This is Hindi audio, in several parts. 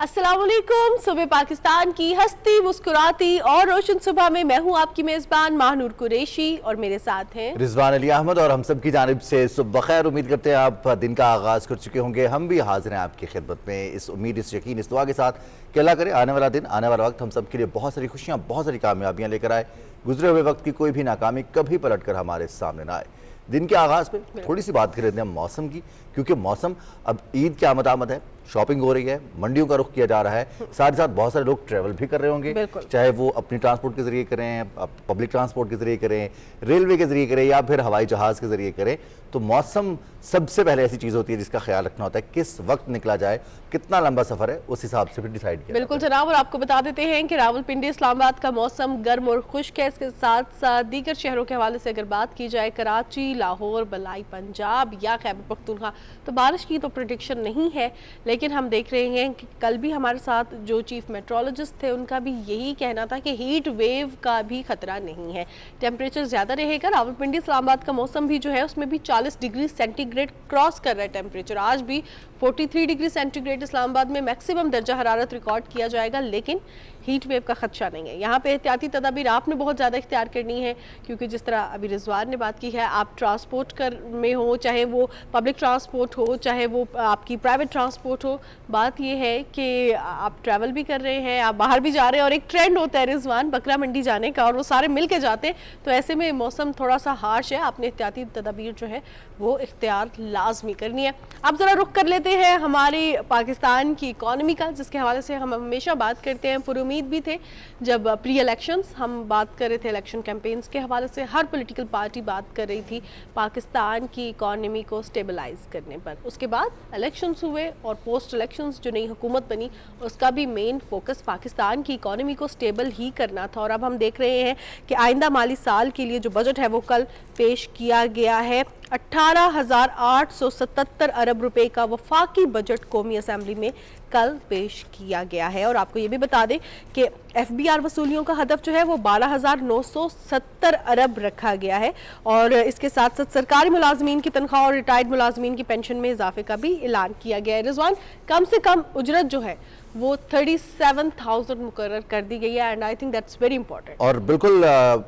अस्सलाम वालेकुम। सुबह पाकिस्तान की हंसती मुस्कुराती और रोशन सुबह में मैं हूं आपकी मेज़बान माहनूर कुरैशी और मेरे साथ हैं रिजवान अली अहमद। और हम सब की जानिब से सुबह बखैर। उम्मीद करते हैं आप दिन का आगाज़ कर चुके होंगे। हम भी हाजिर हैं आपकी खिदमत में इस उम्मीद, इस यकीन, इस दुआ के साथ कि अल्लाह करे आने वाला दिन, आने वाला वक्त हम सब के लिए बहुत सारी खुशियाँ, बहुत सारी कामयाबियाँ लेकर आए। गुजरे हुए वक्त की कोई भी नाकामी कभी पलट कर हमारे सामने ना आए। दिन के आगाज़ में थोड़ी सी बात कर लेते हैं मौसम की, क्योंकि मौसम अब ईद की आमद है, शॉपिंग हो रही है, मंडियों का रुख किया जा रहा है, साथ ही साथ बहुत सारे लोग ट्रैवल भी कर रहे होंगे, चाहे वो अपनी ट्रांसपोर्ट के जरिए करें, पब्लिक ट्रांसपोर्ट के जरिए करें, रेलवे के जरिए करें या फिर हवाई जहाज़ के जरिए करें। तो मौसम सबसे पहले ऐसी चीज़ होती है जिसका ख्याल रखना होता है, किस वक्त निकला जाए, कितना लंबा सफ़र है, उस हिसाब से फिर डिसाइड किया। बिल्कुल जनाब, और आपको बता देते हैं कि रावलपिंडी इस्लामाबाद का मौसम गर्म और खुश्क है। इसके साथ साथ दीगर शहरों के हवाले से अगर बात की जाए, कराची, लाहौर, बलाई पंजाब या खैबर पख्तूनख्वा, तो बारिश की तो प्रेडिक्शन नहीं है। लेकिन हम देख रहे हैं कि कल भी हमारे साथ जो चीफ मेट्रोलॉजिस्ट थे उनका भी यही कहना था कि हीट वेव का भी खतरा नहीं है, टेम्परेचर ज़्यादा रहेगा। रावलपिंडी इस्लामाबाद का मौसम भी जो है उसमें भी 40 डिग्री सेंटीग्रेड क्रॉस कर रहा है टेम्परेचर। आज भी 43 डिग्री सेंटीग्रेड इस्लामाबाद में मैक्सिमम दर्जा हरारत रिकॉर्ड किया जाएगा, लेकिन हीट वेव का खदशा नहीं है। यहाँ पे एहतियाती तदाबीर आपने बहुत ज़्यादा इख्तियार करनी है, क्योंकि जिस तरह अभी रिजवान ने बात की है, आप ट्रांसपोर्ट कर में हो, चाहे वो पब्लिक ट्रांसपोर्ट हो, चाहे वो आपकी प्राइवेट ट्रांसपोर्ट हो, बात ये है कि आप ट्रैवल भी कर रहे हैं, आप बाहर भी जा रहे हैं, और एक ट्रेंड होता है रिजवान बकरा मंडी जाने का, और वो सारे मिल के जाते हैं। तो ऐसे में मौसम थोड़ा सा हार्श है, आपने एहतियाती तदाबीर जो है वो इख्तियार लाजमी करनी है। अब ज़रा रुख कर लेते हैं हमारी पाकिस्तान की इकॉनमी का, जिसके हवाले से हम हमेशा बात करते हैं। पुरुमीद भी थे जब प्री इलेक्शंस हम बात कर रहे थे, इलेक्शन कैंपेन्स के हवाले से हर पॉलिटिकल पार्टी बात कर रही थी पाकिस्तान की इकॉनमी को स्टेबलाइज करने पर। उसके बाद इलेक्शंस हुए और पोस्ट इलेक्शंस जो नई हुकूमत बनी, उसका भी मेन फोकस पाकिस्तान की इकॉनमी को स्टेबल ही करना था। और अब हम देख रहे हैं कि आइंदा माली साल के लिए जो बजट है वो कल पेश किया गया है। 18,877 अरब रुपए का वफाकी बजट कौमी असम्बली में कल पेश किया गया है। और आपको ये भी बता दें कि FBR वसूलियों का हदफ जो है वो 12,970 अरब रखा गया है। और इसके साथ साथ सरकारी मुलाजमीन की तनख्वाह और रिटायर्ड मुलाजमीन की पेंशन में इजाफे का भी ऐलान किया गया है। रिजवान, कम से कम उजरत जो है वो 37,000 मुकर्रर कर दी गई है, and I think that's very important. और बिल्कुल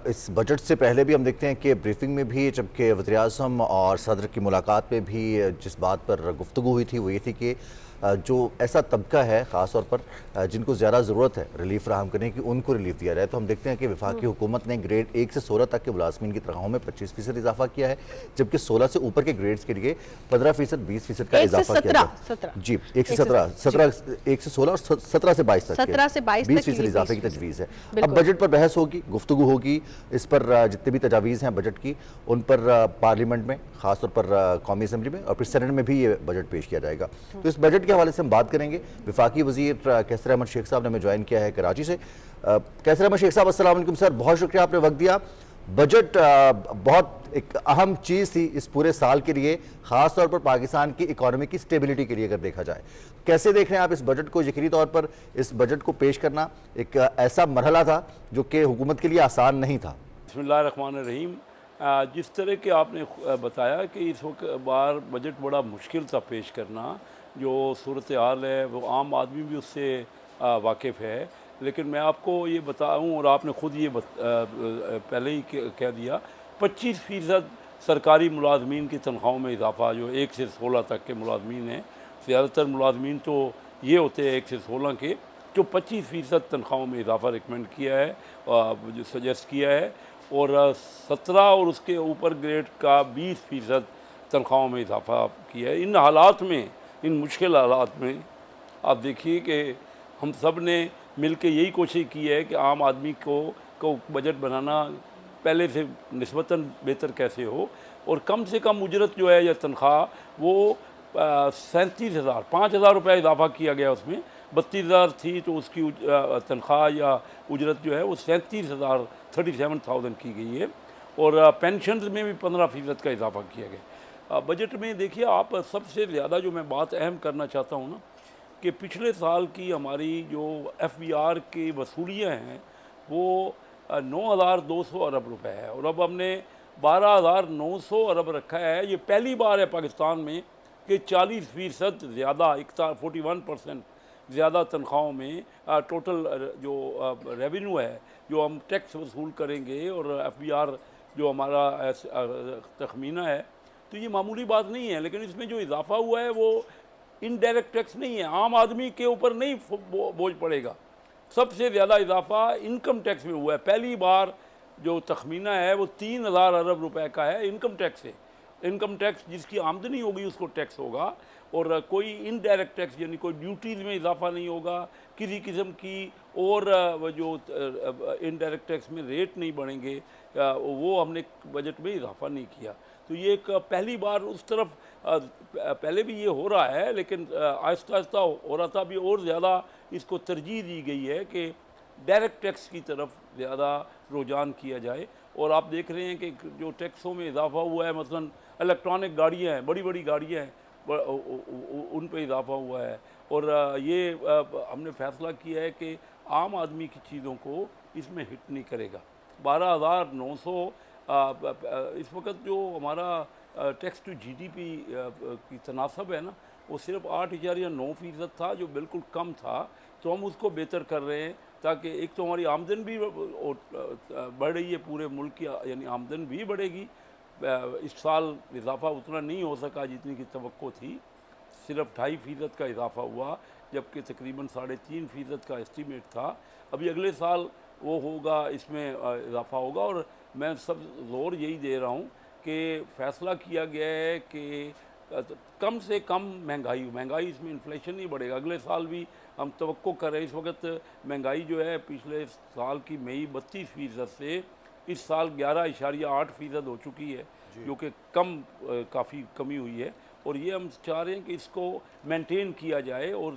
इस बजट से पहले भी हम देखते हैं कि ब्रीफिंग में भी, जबकि वज़ीर-ए-आज़म और सदर की मुलाकात में भी जिस बात पर गुफ्तगू हुई थी वो ये थी कि जो ऐसा तबका है ख़ास तौर पर जिनको ज़्यादा ज़रूरत है रिलीफ फराहम करने की, उनको रिलीफ दिया जाए। तो हम देखते हैं कि वफाकी हुकूमत ने ग्रेड 1 से 16 तक के मुलाजमीन की तनख्वाहों में 25% इजाफा किया है, जबकि 16 से ऊपर के ग्रेड्स के लिए 15%, 20% का इजाफा किया है। जी, 1 से 17, 1 से 16 और 17 से 22 तक 20% इजाफे की तजवीज़ है। अब बजट पर बहस होगी, गुफ्तगू होगी, इस पर जितने भी तजावीज़ हैं बजट की, उन पर पार्लियामेंट में, ख़ासतौर पर कौमी असम्बली में और फिर सेनेट में भी ये बजट पेश किया जाएगा। तो इस बजट के हवाले से हम बात करेंगे। वफाकी वज़ीर कैसर अहमद शेख साहब ने हमें ज्वाइन किया है कराची से। कैसर अहमद शेख साहब, अस्सलाम वालेकुम सर, बहुत शुक्रिया आपने वक्त दिया। बजट बहुत एक अहम चीज़ थी इस पूरे साल के लिए, ख़ास तौर पर पाकिस्तान की इकॉनमी की स्टेबिलिटी के लिए अगर देखा जाए, कैसे देख रहे हैं आप इस बजट को? यकीनी तौर पर इस बजट को पेश करना एक ऐसा मरहला था जो कि हुकूमत के लिए आसान नहीं था। बिस्मिल्लाहिर्रहमानिर्रहीम। जिस तरह के आपने बताया कि इस वक्त बार बजट बड़ा मुश्किल था पेश करना, जो सूरत हाल है वो आम आदमी भी उससे वाकिफ़ है, लेकिन मैं आपको ये बताऊं, और आपने ख़ुद ये पहले ही कह दिया, 25% सरकारी मुलाजमीन की तनख्वाहों में इजाफा, जो 1 से 16 तक के मुलाजमीन हैं। ज़्यादातर मुलाजमीन तो ये होते हैं 1 से 16 के, जो 25% तनख्वाहों में इजाफा रिकमेंड किया है, जो सजेस्ट किया है, और 17 और उसके ऊपर ग्रेड का 20% तनख्वाहों में इजाफा किया है। इन हालात में, इन मुश्किल हालात में आप देखिए कि हम सब ने मिल के यही कोशिश की है कि आम आदमी को बजट बनाना पहले से निस्बतन बेहतर कैसे हो, और कम से कम उजरत जो है या तनख्वाह वो 37,000, 5,000 रुपये इजाफा किया गया। उसमें 32,000 थी तो उसकी तनख्वाह या उजरत जो है वो 37,000, 37,000 की गई है, और पेंशन में भी 15% का इजाफा किया गया। बजट में देखिए आप, सबसे ज़्यादा जो मैं बात अहम करना चाहता हूँ ना, कि पिछले साल की हमारी जो FBR की वसूलियाँ हैं वो 9,200 अरब रुपए है, और अब हमने 12,900 अरब रखा है। ये पहली बार है पाकिस्तान में कि 40% ज़्यादा, 41% ज़्यादा तनख्वाहों में टोटल जो रेवेन्यू है जो हम टैक्स वसूल करेंगे और FBR जो हमारा तखमीना है, तो ये मामूली बात नहीं है। लेकिन इसमें जो इजाफा हुआ है वो इनडायरेक्ट टैक्स नहीं है, आम आदमी के ऊपर नहीं बोझ पड़ेगा। सबसे ज़्यादा इजाफा इनकम टैक्स में हुआ है। पहली बार जो तखमीना है वो 3000 अरब रुपए का है इनकम टैक्स से। इनकम टैक्स जिसकी आमदनी होगी उसको टैक्स होगा, और कोई इनडायरेक्ट टैक्स यानी कोई ड्यूटीज़ में इजाफा नहीं होगा, किसी किस्म की और वो जो इनडायरेक्ट टैक्स में रेट नहीं बढ़ेंगे, वो हमने बजट में इजाफा नहीं किया। तो ये एक पहली बार उस तरफ पहले भी ये हो रहा है, लेकिन आहिस्ता आहिस्ता हो रहा था। अभी और ज़्यादा इसको तरजीह दी गई है कि डायरेक्ट टैक्स की तरफ ज़्यादा रुझान किया जाए। और आप देख रहे हैं कि जो टैक्सों में इजाफा हुआ है, मसलन इलेक्ट्रॉनिक गाड़ियाँ हैं, बड़ी बड़ी गाड़ियाँ हैं, उन पे इजाफा हुआ है। और ये हमने फैसला किया है कि आम आदमी की चीज़ों को इसमें हिट नहीं करेगा। 12,900 इस वक्त जो हमारा टैक्स टू GDP की तनासब है ना, वो सिर्फ 8.9% था, जो बिल्कुल कम था। तो हम उसको बेहतर कर रहे हैं ताकि एक तो हमारी आमदन भी बढ़ रही है, पूरे मुल्क की यानी आमदन भी बढ़ेगी। इस साल इजाफा उतना नहीं हो सका जितनी की तवक्को थी, सिर्फ 2.5% का इजाफा हुआ, जबकि तकरीबन 3.5% का एस्टीमेट था। अभी अगले साल वो होगा, इसमें इजाफा होगा। और मैं सब जोर यही दे रहा हूँ कि फ़ैसला किया गया है कि कम से कम महंगाई इसमें इन्फ्लेशन नहीं बढ़ेगा। अगले साल भी हम तवक्को कर रहे हैं। इस वक्त महंगाई जो है पिछले साल की मई 32% से इस साल 11.8% हो चुकी है, जो कि काफ़ी कमी हुई है। और ये हम चाह रहे हैं कि इसको मेंटेन किया जाए, और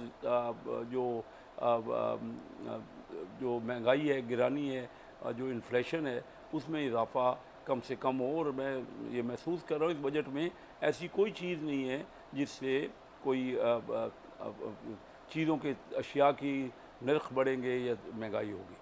जो महंगाई है, गिरानी है, जो इन्फ्लेशन है, उसमें इजाफा कम से कम हो। और मैं ये महसूस कर रहा हूँ इस बजट में ऐसी कोई चीज़ नहीं है जिससे कोई चीज़ों के अशिया की नर्ख बढ़ेंगे या महंगाई होगी।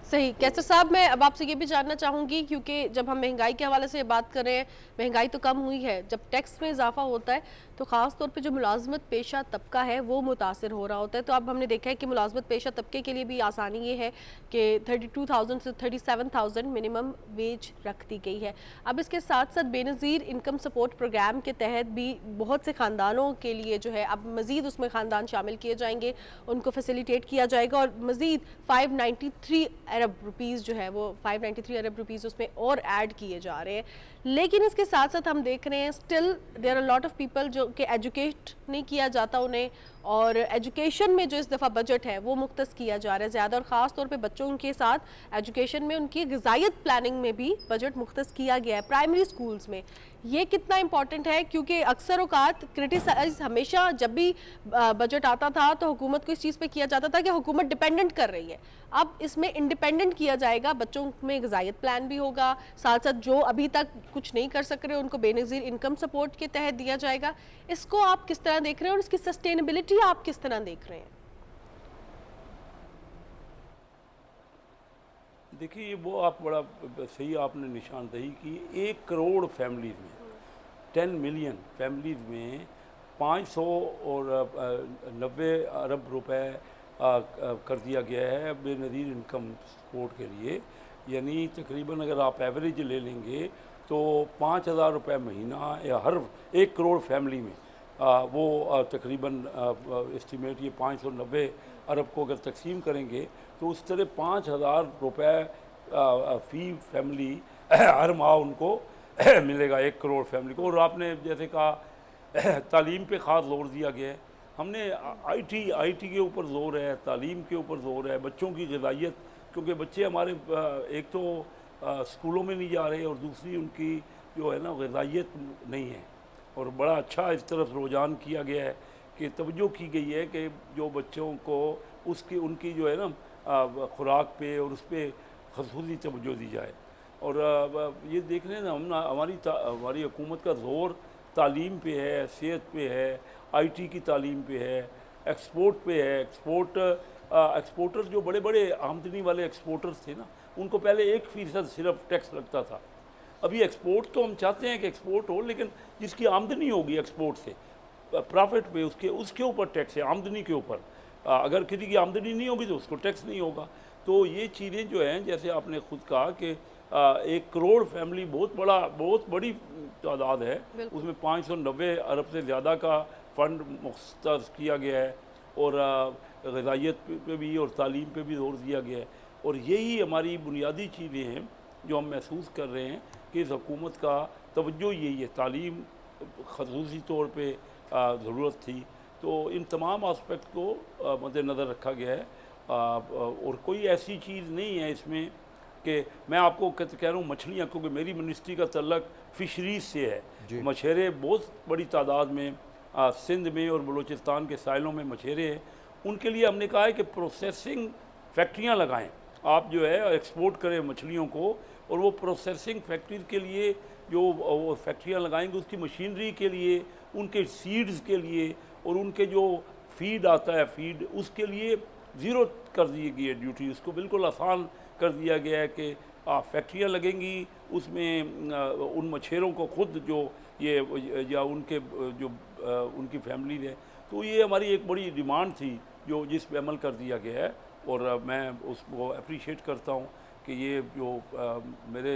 सही। कैसर साहब, मैं अब आपसे ये भी जानना चाहूँगी, क्योंकि जब हम महंगाई के हवाले से बात कर रहे हैं, महंगाई तो कम हुई है, जब टैक्स में इजाफा होता है तो ख़ास तौर पे जो मुलाजमत पेशा तबका है वो मुतासर हो रहा होता है। तो अब हमने देखा है कि मुलाजमत पेशा तबके के लिए भी आसानी ये है कि 32,000 से 37,000 मिनिमम वेज रख दी गई है। अब इसके साथ साथ बेनज़ीर इनकम सपोर्ट प्रोग्राम के तहत भी बहुत से ख़ानदानों के लिए जो है अब मज़ीद उसमें ख़ानदान शामिल किए जाएंगे, उनको फैसिलिटेट किया जाएगा, और मज़ीद 593 अरब रुपीज़ जो है वो 593 अरब रुपीज़ उसमें और ऐड किए जा रहे हैं। लेकिन इसके साथ साथ हम देख रहे हैं still there are lot of people जो कि एजुकेट नहीं किया जाता उन्हें, और एजुकेशन में जो इस दफ़ा बजट है वो मुख्तस किया जा रहा है ज़्यादा, और ख़ास तौर पे बच्चों के साथ एजुकेशन में उनकी ग़िज़ायत प्लानिंग में भी बजट मुख्तस किया गया है प्राइमरी स्कूल्स में। ये कितना इम्पॉर्टेंट है, क्योंकि अक्सर औकात क्रिटिसाइज हमेशा जब भी बजट आता था तो हुकूमत को इस चीज़ पे किया जाता था कि हुकूमत डिपेंडेंट कर रही है। अब इसमें इंडिपेंडेंट किया जाएगा, बच्चों में ग़िज़ायत प्लान भी होगा, साथ साथ जो अभी तक कुछ नहीं कर सक रहे उनको बेनज़ीर इनकम सपोर्ट के तहत दिया जाएगा। इसको आप किस तरह देख रहे हैं और इसकी सस्टेनेबिलिटी आप किस तरह देख रहे हैं? देखिए, वो आप बड़ा सही आपने निशानदही की। 1 करोड़ फैमिलीज़ में, 10 मिलियन फैमिलीज़ में 590 अरब रुपए कर दिया गया है बेनज़ीर इनकम सपोर्ट के लिए। यानी तकरीबन अगर आप एवरेज ले लेंगे तो 5,000 रुपये महीना या हर 1 करोड़ फैमिली में वो तकरीबन एस्टिमेट ये 590 अरब को अगर तकसीम करेंगे तो उस तरह 5,000 रुपये फ़ी फैमिली हर माह उनको मिलेगा, 1 करोड़ फैमिली को। और आपने जैसे कहा तालीम पे ख़ास जोर दिया गया है। हमने आईटी के ऊपर जोर है, तालीम के ऊपर जोर है, बच्चों की ग़िज़ायत, क्योंकि बच्चे हमारे एक तो स्कूलों में नहीं जा रहे और दूसरी उनकी जो है ना ग़िज़ायत नहीं है। और बड़ा अच्छा इस तरफ रुझान किया गया है कि तवज्जो की गई है कि जो बच्चों को उनकी जो है ना खुराक पे और उस पर ख़ुसूसी तवज्जो दी जाए। और ये देख रहे हैं ना हमारी हुकूमत का ज़ोर तालीम पे है, सेहत पे है, आईटी की तालीम पे है, एक्सपोर्ट पे है। एक्सपोर्टर जो बड़े बड़े आमदनी वाले एक्सपोर्टर्स थे ना, उनको पहले 1% सिर्फ टैक्स लगता था। अभी एक्सपोर्ट तो हम चाहते हैं कि एक्सपोर्ट हो, लेकिन जिसकी आमदनी होगी एक्सपोर्ट से प्रॉफिट पे उसके ऊपर टैक्स है, आमदनी के ऊपर। अगर किसी की आमदनी नहीं होगी तो उसको टैक्स नहीं होगा। तो ये चीज़ें जो हैं, जैसे आपने खुद कहा कि 1 करोड़ फैमिली बहुत बड़ी तादाद है, उसमें 590 अरब से ज़्यादा का फ़ंड मुख्तस किया गया है और ग़िज़ाइयत पे भी और तालीम पे भी ज़ोर दिया गया है। और यही हमारी बुनियादी चीज़ें हैं जो हम महसूस कर रहे हैं कि इस हुकूमत का तवज्जो यही है। तालीम ख़ुसूसी तौर पे ज़रूरत थी, तो इन तमाम आस्पेक्ट को मद्देनज़र रखा गया है। और कोई ऐसी चीज़ नहीं है इसमें कि मैं आपको कह रहा हूँ मछलियाँ, क्योंकि मेरी मिनिस्ट्री का तल्लक फ़िशरीज़ से है। मछेरे बहुत बड़ी तादाद में सिंध में और बलूचिस्तान के साइलों में मछेरे हैं। उनके लिए हमने कहा है कि प्रोसेसिंग फैक्ट्रियाँ लगाएं, आप जो है एक्सपोर्ट करें मछलियों को, और वो प्रोसेसिंग फैक्ट्रीज़ के लिए जो वो फैक्ट्रियाँ लगाएंगे उसकी मशीनरी के लिए, उनके सीड्स के लिए और उनके जो फीड आता है फीड, उसके लिए ज़ीरो कर दी गई है ड्यूटी। उसको बिल्कुल आसान कर दिया गया है कि फैक्ट्रियाँ लगेंगी, उसमें उन मछेरों को खुद जो ये या उनके जो उनकी फैमिली है। तो ये हमारी एक बड़ी डिमांड थी जो जिस पे अमल कर दिया गया है, और मैं उसको अप्रिशिएट करता हूँ कि ये जो मेरे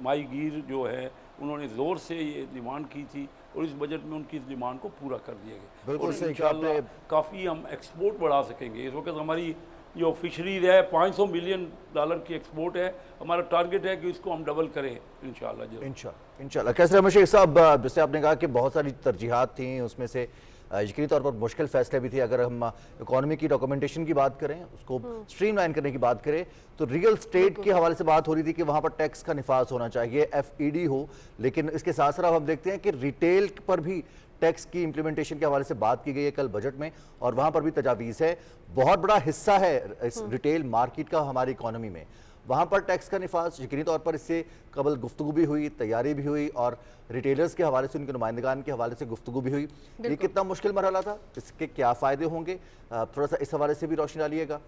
माही गिर जो है उन्होंने ज़ोर से ये डिमांड की थी और इस बजट में उनकी इस डिमांड को पूरा कर दिया गया। बिल्कुल और सही इंशाअल्लाह काफ़ी हम एक्सपोर्ट बढ़ा सकेंगे। इस वक्त हमारी जो फिशरीज है $500 मिलियन की एक्सपोर्ट है। हमारा टारगेट है कि इसको हम डबल करें इंशाअल्लाह। इंशाअल्लाह। कैसे मशीख साहब, जैसे आपने कहा कि बहुत सारी तरजीहात थी, उसमें से यकीनी तौर पर मुश्किल फैसले भी थे। अगर हम इकोनॉमी की डॉक्यूमेंटेशन की बात करें, उसको स्ट्रीमलाइन करने की बात करें, तो रियल स्टेट के हवाले से बात हो रही थी कि वहाँ पर टैक्स का निफाज होना चाहिए, FED हो। लेकिन इसके साथ साथ हम देखते हैं कि रिटेल पर भी टैक्स की इम्प्लीमेंटेशन के हवाले से बात की गई है कल बजट में, और वहाँ पर भी तजावीज़ है। बहुत बड़ा हिस्सा है इस रिटेल मार्केट का हमारी इकोनॉमी में, वहाँ पर टैक्स का निफाज यकीनी तौर पर इससे कबल गुफ्तगू भी हुई, तैयारी भी हुई, और रिटेलर्स के हवाले से, उनके नुमाइंदगान के हवाले से गुफ्तगू भी हुई। ये कितना मुश्किल मरहला था, इसके क्या फ़ायदे होंगे, थोड़ा सा इस हवाले से भी रोशनी डालिएगा।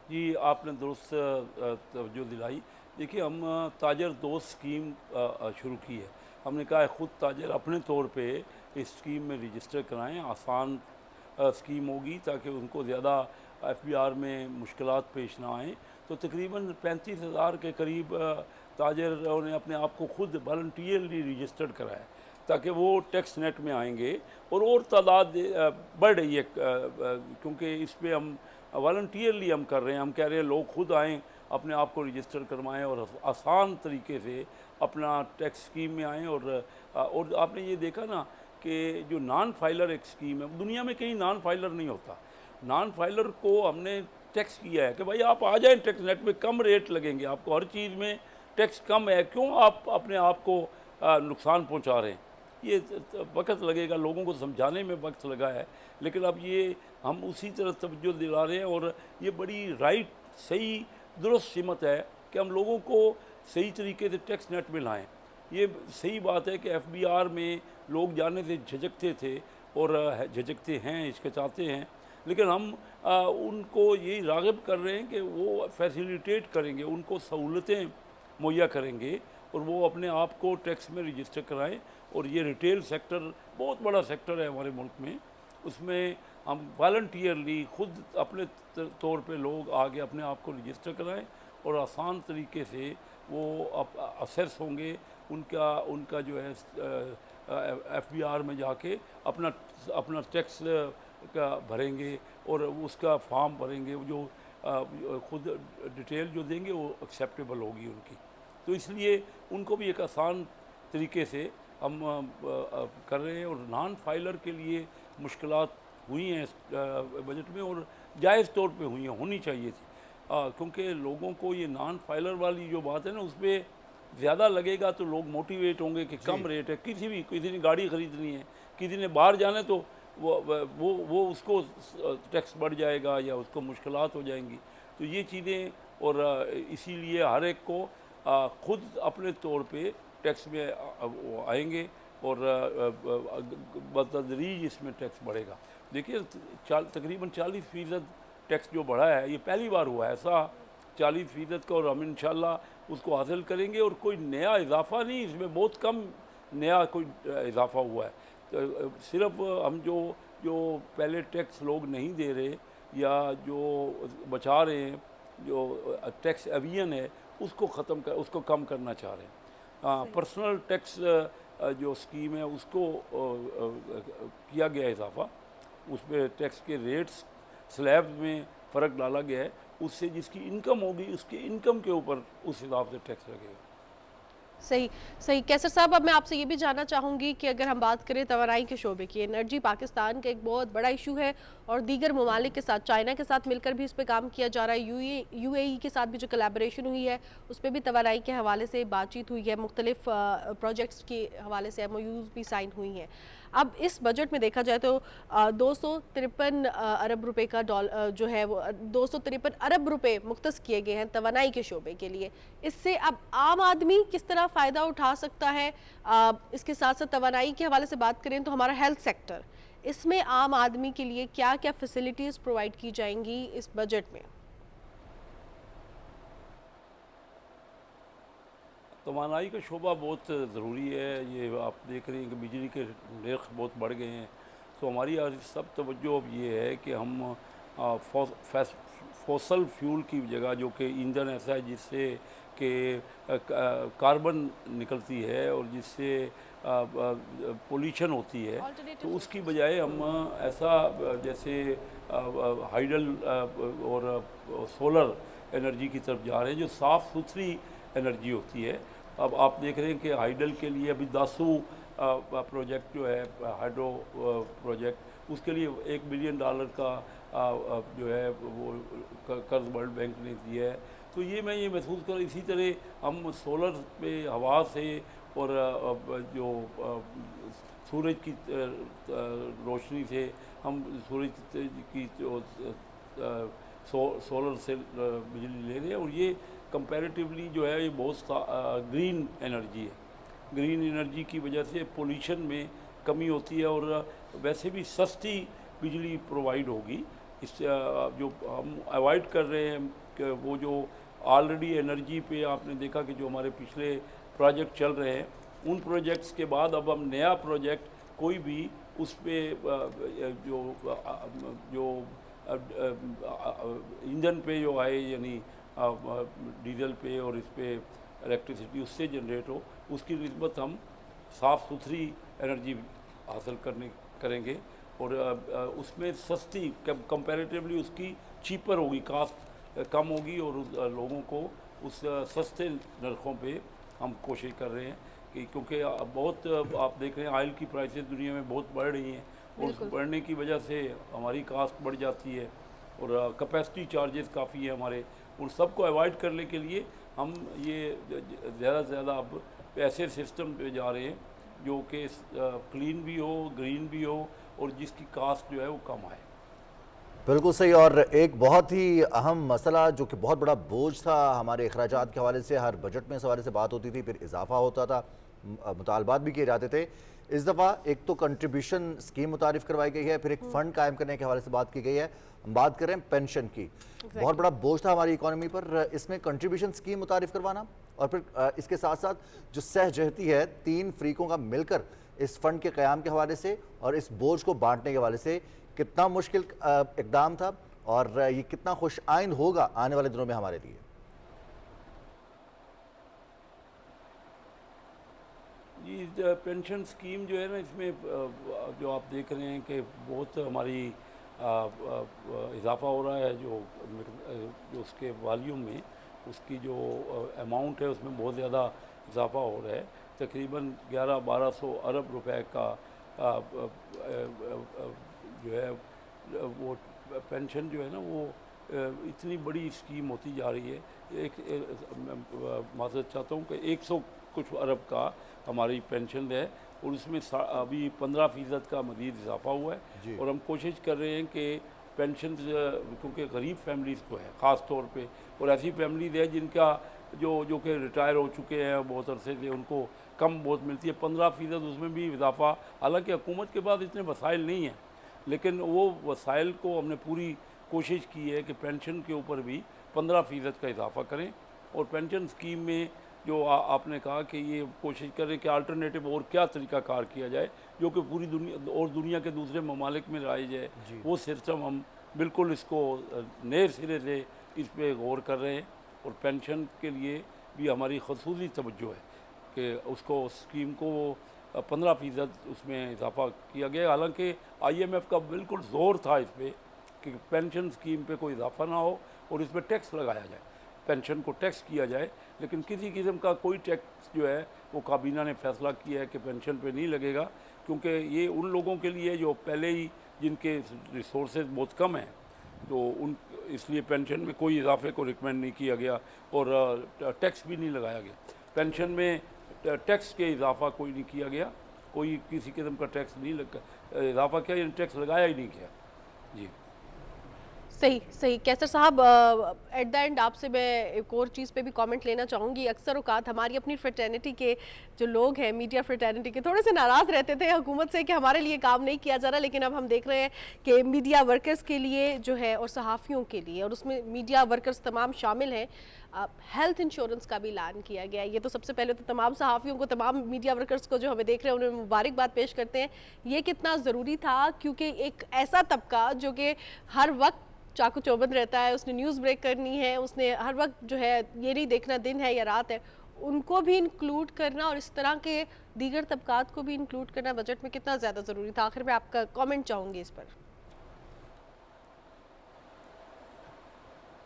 जी, आपने दुरुस्त तवज्जो दिलाई। देखिए, हम ताजर दोस्त स्कीम शुरू की है। हमने कहा है ख़ुद ताजर अपने तौर पे इस स्कीम में रजिस्टर कराएं। आसान स्कीम होगी ताकि उनको ज़्यादा FBR में मुश्किलात पेश ना आएँ। तो तकरीबन 35,000 के करीब ताजरों ने अपने आप को खुद वॉलंटियरली रजिस्टर्ड कराया ताकि वो टैक्स नेट में आएंगे, और तादाद बढ़ रही है क्योंकि इस पर हम वॉलंटियरली हम कर रहे हैं। हम कह रहे हैं लोग खुद आएँ, अपने आप को रजिस्टर करवाएं और आसान तरीके से अपना टैक्स स्कीम में आएँ। और आपने ये देखा ना कि जो नॉन फाइलर एक स्कीम है, दुनिया में कहीं नॉन फाइलर नहीं होता। नॉन फाइलर को हमने टैक्स किया है कि भाई आप आ जाएं टैक्स नेट में, कम रेट लगेंगे आपको, हर चीज़ में टैक्स कम है, क्यों आप अपने आप को नुकसान पहुंचा रहे हैं। ये वक्त लगेगा, लोगों को समझाने में वक्त लगा है, लेकिन अब ये हम उसी तरह तवज्जो दिला रहे हैं। और ये बड़ी राइट, सही, दुरुस्त सिमत है कि हम लोगों को सही तरीके से टैक्स नेट में लाएँ। ये सही बात है कि FBR में लोग जाने से झिझकते थे और झिझकते हैं, हिचकिचाते हैं, लेकिन हम उनको यही राग़िब कर रहे हैं कि वो फैसिलिटेट करेंगे, उनको सहूलतें मुहैया करेंगे और वो अपने आप को टैक्स में रजिस्टर कराएं। और ये रिटेल सेक्टर बहुत बड़ा सेक्टर है हमारे मुल्क में, उसमें हम वॉलंटियरली खुद अपने तौर पे लोग आगे अपने आप को रजिस्टर कराएं और आसान तरीके से वो असेस होंगे, उनका जो है FBR में जाके अपना टैक्स का भरेंगे और उसका फॉर्म भरेंगे, जो खुद डिटेल जो देंगे वो एक्सेप्टेबल होगी उनकी। तो इसलिए उनको भी एक आसान तरीके से हम कर रहे हैं। और नॉन फाइलर के लिए मुश्किलात हुई हैं बजट में, और जायज़ तौर पे हुई हैं, होनी चाहिए थी, क्योंकि लोगों को ये नॉन फाइलर वाली जो बात है ना, उस पर ज़्यादा लगेगा तो लोग मोटिवेट होंगे कि कम रेट है। किसी ने गाड़ी ख़रीदनी है, किसी ने बाहर जाना है, तो वो उसको टैक्स बढ़ जाएगा या उसको मुश्किलात हो जाएंगी। तो ये चीज़ें, और इसीलिए हर एक को ख़ुद अपने तौर पे टैक्स में आएंगे और बतदरीज इसमें टैक्स बढ़ेगा। देखिए, तकरीबन 40% टैक्स जो बढ़ा है, ये पहली बार हुआ है ऐसा 40% का, और हम इंशाल्लाह उसको हासिल करेंगे। और कोई नया इजाफा नहीं, इसमें बहुत कम नया कोई इजाफा हुआ है। तो सिर्फ हम जो जो पहले टैक्स लोग नहीं दे रहे या जो बचा रहे हैं, जो टैक्स एवियन है उसको उसको कम करना चाह रहे हैं। पर्सनल टैक्स जो स्कीम है उसको किया गया इजाफा, उसमें टैक्स के रेट्स स्लैब में फ़र्क डाला गया है, उससे जिसकी इनकम होगी उसके इनकम के ऊपर उस हिसाब से टैक्स लगेगा। सही सही। कैसर साहब, अब मैं आपसे ये भी जानना चाहूँगी कि अगर हम बात करें तवानाई के शोबे की, एनर्जी पाकिस्तान का एक बहुत बड़ा इशू है और दीगर ममालिक के साथ, चाइना के साथ मिलकर भी इस पे काम किया जा रहा है। यूएई के साथ भी जो कोलैबोरेशन हुई है उस पर भी तवानाई के हवाले से बातचीत हुई है, मुख्तलिफ प्रोजेक्ट्स के हवाले से एमओयूज़ भी साइन हुई हैं। अब इस बजट में देखा जाए तो 253 अरब रुपए का जो है वो 253 अरब रुपए मुख्तस किए गए हैं तवानाई के शोबे के लिए। इससे अब आम आदमी किस तरह फ़ायदा उठा सकता है? इसके साथ साथ तवानाई के हवाले से बात करें तो हमारा हेल्थ सेक्टर, इसमें आम आदमी के लिए क्या क्या फैसिलिटीज़ प्रोवाइड की जाएंगी इस बजट में? तवानाई का शोबा बहुत ज़रूरी है। ये आप देख रहे हैं कि बिजली के नर्ख बहुत बढ़ गए हैं, तो हमारी आज सब तवज्जो अब ये है कि हम फॉसल फ्यूल की जगह, जो कि ईंधन ऐसा है जिससे कि कार्बन निकलती है और जिससे पोल्यूशन होती है, तो उसकी बजाय हम ऐसा जैसे हाइडल और सोलर एनर्जी की तरफ जा रहे हैं जो साफ़ सुथरी एनर्जी होती है। अब आप देख रहे हैं कि हाइडल के लिए अभी दासू प्रोजेक्ट जो है, हाइड्रो प्रोजेक्ट, उसके लिए $1 बिलियन का जो है वो कर्ज वर्ल्ड बैंक ने दिया है। तो ये मैं ये महसूस कर, इसी तरह हम सोलर पे हवा से और जो सूरज की रोशनी से हम सूरज की सोलर से बिजली ले रहे हैं, और ये कंपैरेटिवली जो है ये बहुत ग्रीन एनर्जी है। ग्रीन एनर्जी की वजह से पोल्यूशन में कमी होती है और वैसे भी सस्ती बिजली प्रोवाइड होगी। इससे जो हम अवॉइड कर रहे हैं कि वो जो ऑलरेडी एनर्जी पे आपने देखा कि जो हमारे पिछले प्रोजेक्ट चल रहे हैं, उन प्रोजेक्ट्स के बाद अब हम नया प्रोजेक्ट कोई भी उस पर जो ईंधन पे जो है, यानी डीजल पे और इस पे इलेक्ट्रिसिटी उससे जनरेट हो, उसकी निस्बत हम साफ़ सुथरी एनर्जी हासिल करेंगे और उसमें सस्ती, कंपैरेटिवली उसकी चीपर होगी, कास्ट कम होगी और लोगों को उस सस्ते नरखों पे हम कोशिश कर रहे हैं कि, क्योंकि बहुत आप देख रहे हैं ऑयल की प्राइसेस दुनिया में बहुत बढ़ रही हैं और उस बढ़ने की वजह से हमारी कास्ट बढ़ जाती है और कैपेसिटी चार्जेस काफ़ी है हमारे। उन सब को अवॉइड करने के लिए हम ये ज़्यादा से ज़्यादा अब ऐसे सिस्टम पे जा रहे हैं जो कि क्लीन भी हो, ग्रीन भी हो और जिसकी कास्ट जो है वो कम आए। बिल्कुल सही। और एक बहुत ही अहम मसला जो कि बहुत बड़ा बोझ था हमारे अखराजात के हवाले से, हर बजट में इस हवाले से बात होती थी, फिर इजाफा होता था, मुतालबात भी किए जाते थे। इस दफ़ा एक तो कंट्रीब्यूशन स्कीम मुतारिफ करवाई गई है, फिर एक फ़ंड कायम करने के हवाले से बात की गई है। हम बात कर रहे हैं पेंशन की। बहुत बड़ा बोझ था हमारी इकॉनमी पर इसमें कंट्रीब्यूशन स्कीम मुतारिफ करवाना, और फिर इसके साथ साथ जो सहजहती है 3 फरीकों का मिलकर इस फंड के क़याम के हवाले से और इस बोझ को बांटने के हवाले से, कितना मुश्किल इक़दाम था और ये कितना खुश आइंद होगा आने वाले दिनों में हमारे लिए। ये पेंशन स्कीम जो है ना, इसमें जो आप देख रहे हैं कि बहुत हमारी इजाफा हो रहा है, जो उसके वॉल्यूम में, उसकी जो अमाउंट है उसमें बहुत ज़्यादा इजाफा हो रहा है। तकरीबन 1100-1200 अरब रुपए का जो है वो पेंशन जो है ना, वो इतनी बड़ी स्कीम होती जा रही है। माज़रत चाहता हूँ कि 100 कुछ अरब का हमारी पेंशन है और उसमें अभी 15% का मज़ीद इजाफा हुआ है। और हम कोशिश कर रहे हैं कि पेंशन, क्योंकि गरीब फैमिलीज़ को है ख़ास तौर पे, और ऐसी फैमिलीज़ है जिनका जो कि रिटायर हो चुके हैं बहुत अरसे से, उनको कम बहुत मिलती है, 15% उसमें भी इजाफा। हालांकि हुकूमत के पास इतने वसाइल नहीं हैं, लेकिन वो वसाइल को हमने पूरी कोशिश की है कि पेंशन के ऊपर भी 15% का इजाफा करें। और पेंशन स्कीम में जो आपने कहा कि ये कोशिश करें कि अल्टरनेटिव और क्या तरीक़ाकार किया जाए जो कि पूरी दुनिया और दुनिया के दूसरे ममालिक में लाई जाए, वो सिस्टम हम बिल्कुल इसको नए सिरे से इस पर गौर कर रहे हैं। और पेंशन के लिए भी हमारी खसूसी तवज्जो है कि उसको स्कीम को 15% उसमें इजाफा किया गया। हालांकि IMF का बिल्कुल ज़ोर था इस पर कि पेंशन स्कीम पे कोई इजाफा ना हो और इस पर टैक्स लगाया जाए, पेंशन को टैक्स किया जाए, लेकिन किसी किस्म का कोई टैक्स जो है वो काबीना ने फैसला किया है कि पेंशन पे नहीं लगेगा, क्योंकि ये उन लोगों के लिए जो पहले ही जिनके रिसोर्सेज बहुत कम हैं, तो उन इसलिए पेंशन में कोई इजाफे को रिकमेंड नहीं किया गया और टैक्स भी नहीं लगाया गया। पेंशन में टैक्स के इजाफा कोई नहीं किया गया, कोई किसी किस्म का टैक्स नहीं इजाफा किया, यानी टैक्स लगाया ही नहीं गया। जी सही सही। कैसर साहब, एट द एंड आपसे मैं एक और चीज़ पे भी कमेंट लेना चाहूँगी। अक्सर औकात हमारी अपनी फ्रेटर्निटी के जो लोग हैं, मीडिया फ्रेटर्निटी के, थोड़े से नाराज़ रहते थे हुकूमत से कि हमारे लिए काम नहीं किया जा रहा, लेकिन अब हम देख रहे हैं कि मीडिया वर्कर्स के लिए जो है और सहाफ़ियों के लिए, और उसमें मीडिया वर्कर्स तमाम शामिल हैं, हेल्थ इंश्योरेंस का भी ऐलान किया गया है। ये तो सबसे पहले तो तमाम सहाफ़ियों को, तमाम मीडिया वर्कर्स को जो हमें देख रहे हैं उन्हें मुबारकबाद पेश करते हैं। ये कितना ज़रूरी था, क्योंकि एक ऐसा तबका जो कि हर वक्त चाकू चौबंद रहता है, उसने न्यूज़ ब्रेक करनी है, उसने हर वक्त जो है ये नहीं देखना दिन है या रात है, उनको भी इंक्लूड करना और इस तरह के दीगर तबकात को भी इंक्लूड करना बजट में कितना ज़्यादा ज़रूरी था। आखिर में आपका कमेंट चाहूँगी इस पर।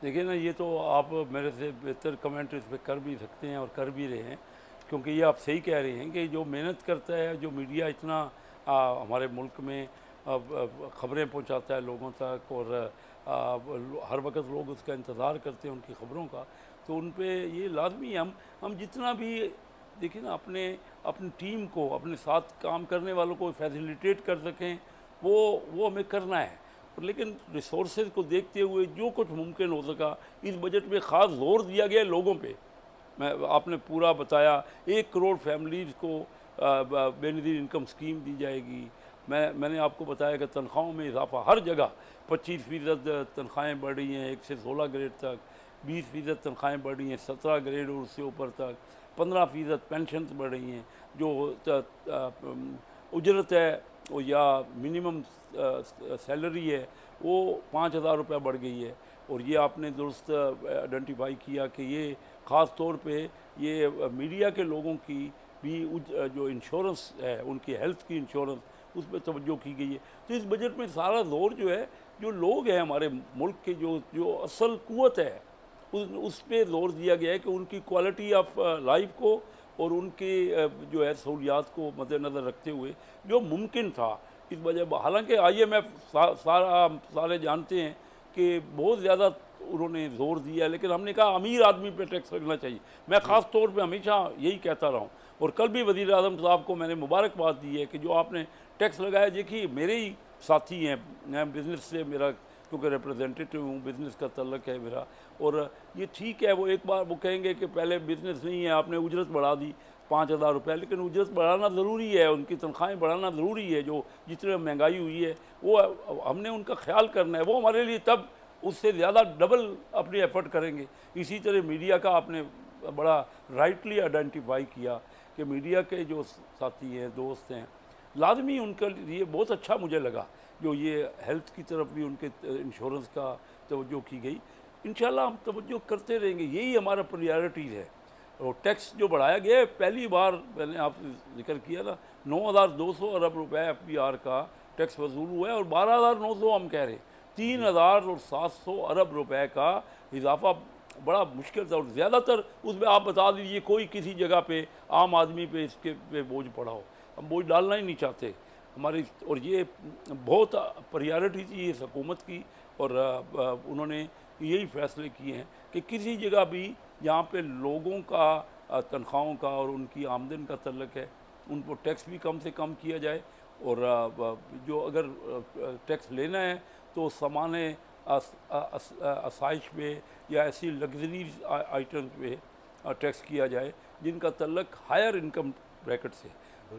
देखिए ना, ये तो आप मेरे से बेहतर कमेंट इस पर कर भी सकते हैं और कर भी रहे हैं, क्योंकि ये आप सही कह रहे हैं कि जो मेहनत करता है, जो मीडिया इतना हमारे मुल्क में ख़बरें पहुंचाता है लोगों तक, और हर वक्त लोग उसका इंतज़ार करते हैं उनकी ख़बरों का, तो उन पे ये लाजमी है हम जितना भी देखिए ना अपनी टीम को, अपने साथ काम करने वालों को फैसिलिटेट कर सकें, वो हमें करना है। लेकिन रिसोर्सेज को देखते हुए जो कुछ मुमकिन हो सका, इस बजट में ख़ास जोर दिया गया लोगों पे। आपने पूरा बताया, 1 करोड़ फैमिलीज़ को बेनज़ीर इनकम स्कीम दी जाएगी। मैंने आपको बताया कि तनख्वाहों में इजाफा हर जगह, 25% तनख्वाहें बढ़ रही हैं 1 से 16 ग्रेड तक, 20% तनख्वाहें बढ़ रही हैं 17 ग्रेड और उससे ऊपर तक, 15% पेंशन बढ़ रही हैं, जो उजरत है या मिनिमम सैलरी है वो 5,000 रुपये बढ़ गई है। और ये आपने दुरुस्त आइडेंटिफाई किया कि ये ख़ास तौर पे ये मीडिया के लोगों की भी जो इंश्योरेंस है, उनकी हेल्थ की इंश्योरेंस, उस पर तवज्जो की गई है। तो इस बजट में सारा जोर जो है, जो लोग हैं हमारे मुल्क के, जो असल कुव्वत है, उस पर जोर दिया गया है कि उनकी क्वालिटी ऑफ लाइफ को और उनके जो है सहूलियात को मद्देनज़र रखते हुए जो मुमकिन था इस वजह। हालांकि IMF सारे जानते हैं कि बहुत ज़्यादा उन्होंने ज़ोर दिया है, लेकिन हमने कहा अमीर आदमी पे टैक्स लगना चाहिए। मैं ख़ास तौर पे हमेशा यही कहता रहा हूँ, और कल भी वज़ीर आज़म साहब को मैंने मुबारकबाद दी है कि जो आपने टैक्स लगाया। देखिए, मेरे ही साथी हैं, मैं बिज़नेस से, मेरा क्योंकि रिप्रेजेंटेटिव हूँ, बिज़नेस का तल्लक है मेरा, और ये ठीक है, वो एक बार वो कहेंगे कि पहले बिज़नेस नहीं है, आपने उजरत बढ़ा दी 5,000 रुपये, लेकिन उजरत बढ़ाना ज़रूरी है, उनकी तनख्वाहें बढ़ाना ज़रूरी है। जो जितने महंगाई हुई है वो हमने उनका ख्याल करना है, वो हमारे लिए तब उससे ज़्यादा डबल अपनी एफर्ट करेंगे। इसी तरह मीडिया का आपने बड़ा राइटली आइडेंटिफाई किया कि मीडिया के जो साथी हैं, दोस्त हैं, लाजमी उनके लिए बहुत अच्छा मुझे लगा जो ये हेल्थ की तरफ भी उनके इंश्योरेंस का तवज्जो की गई। इंशाल्लाह हम तवज्जो करते रहेंगे, यही हमारा प्रायोरिटीज़ है। और टैक्स जो बढ़ाया गया है, पहली बार मैंने आपसे जिक्र किया ना, 9,200 अरब रुपए FBR का टैक्स वसूल हुआ है, और 12,900 हम कह रहे हैं, 3,700 अरब रुपए का इजाफा बड़ा मुश्किल था। और ज़्यादातर उसमें आप बता दीजिए कोई किसी जगह पे आम आदमी पे इसके पे बोझ पड़ा हो, हम बोझ डालना ही नहीं चाहते हमारी। और ये बहुत प्रायोरिटी थी इस हुकूमत की, और उन्होंने यही फैसले किए हैं कि किसी जगह भी जहाँ पे लोगों का तनख्वाहों का और उनकी आमदन का तल्लक है, उनको टैक्स भी कम से कम किया जाए। और जो अगर टैक्स लेना है तो सामान्य आसाइश पे या ऐसी लग्जरी आइटम पे टैक्स किया जाए जिनका तल्लक हायर इनकम ब्रैकेट से।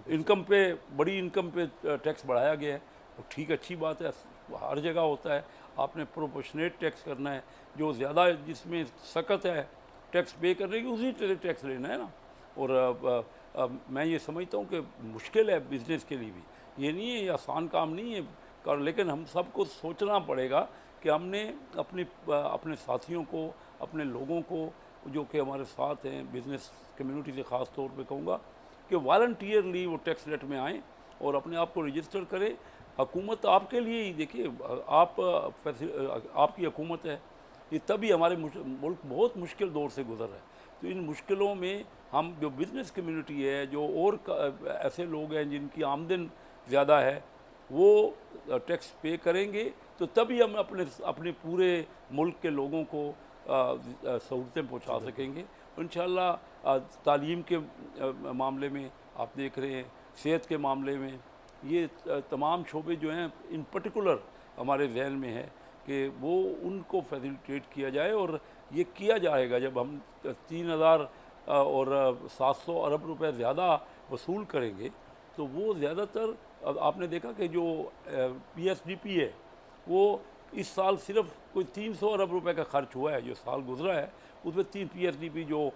इनकम पे, बड़ी इनकम पे टैक्स बढ़ाया गया है, और ठीक, अच्छी बात है, हर जगह होता है। आपने प्रोपोर्शनेट टैक्स करना है, जो ज़्यादा जिसमें सख्त है टैक्स पे करने की उसी तरह टैक्स लेना है ना। और मैं ये समझता हूँ कि मुश्किल है बिज़नेस के लिए भी, ये नहीं है, ये आसान काम नहीं है कर, लेकिन हम सबको सोचना पड़ेगा कि हमने अपने साथियों को, अपने लोगों को जो कि हमारे साथ हैं, बिज़नेस कम्युनिटी से ख़ास तौर पे कहूँगा कि वॉलंटियरली वो टैक्स रेट में आएँ और अपने आप को रजिस्टर करें। हुकूमत आपके लिए ही, देखिए आपकी हुकूमत है, ये तभी हमारे मुल्क बहुत मुश्किल दौर से गुजर रहा है। तो इन मुश्किलों में हम जो बिज़नेस कम्युनिटी है, जो और ऐसे लोग हैं जिनकी आमदन ज़्यादा है, वो टैक्स पे करेंगे तो तभी हम अपने पूरे मुल्क के लोगों को सहूलतें पहुंचा सकेंगे। इंशाअल्लाह तालीम के मामले में आप देख रहे हैं, सेहत के मामले में, ये तमाम शोबे जो हैं इन पर्टिकुलर हमारे जहन में है कि वो उनको फैसिलिटेट किया जाए। और ये किया जाएगा जब हम 3000 और 700 अरब रुपए ज़्यादा वसूल करेंगे, तो वो ज़्यादातर आपने देखा कि जो PSDP है वो इस साल सिर्फ कोई 300 अरब रुपए का खर्च हुआ है। जो साल गुजरा है उसमें 3 PSDP जो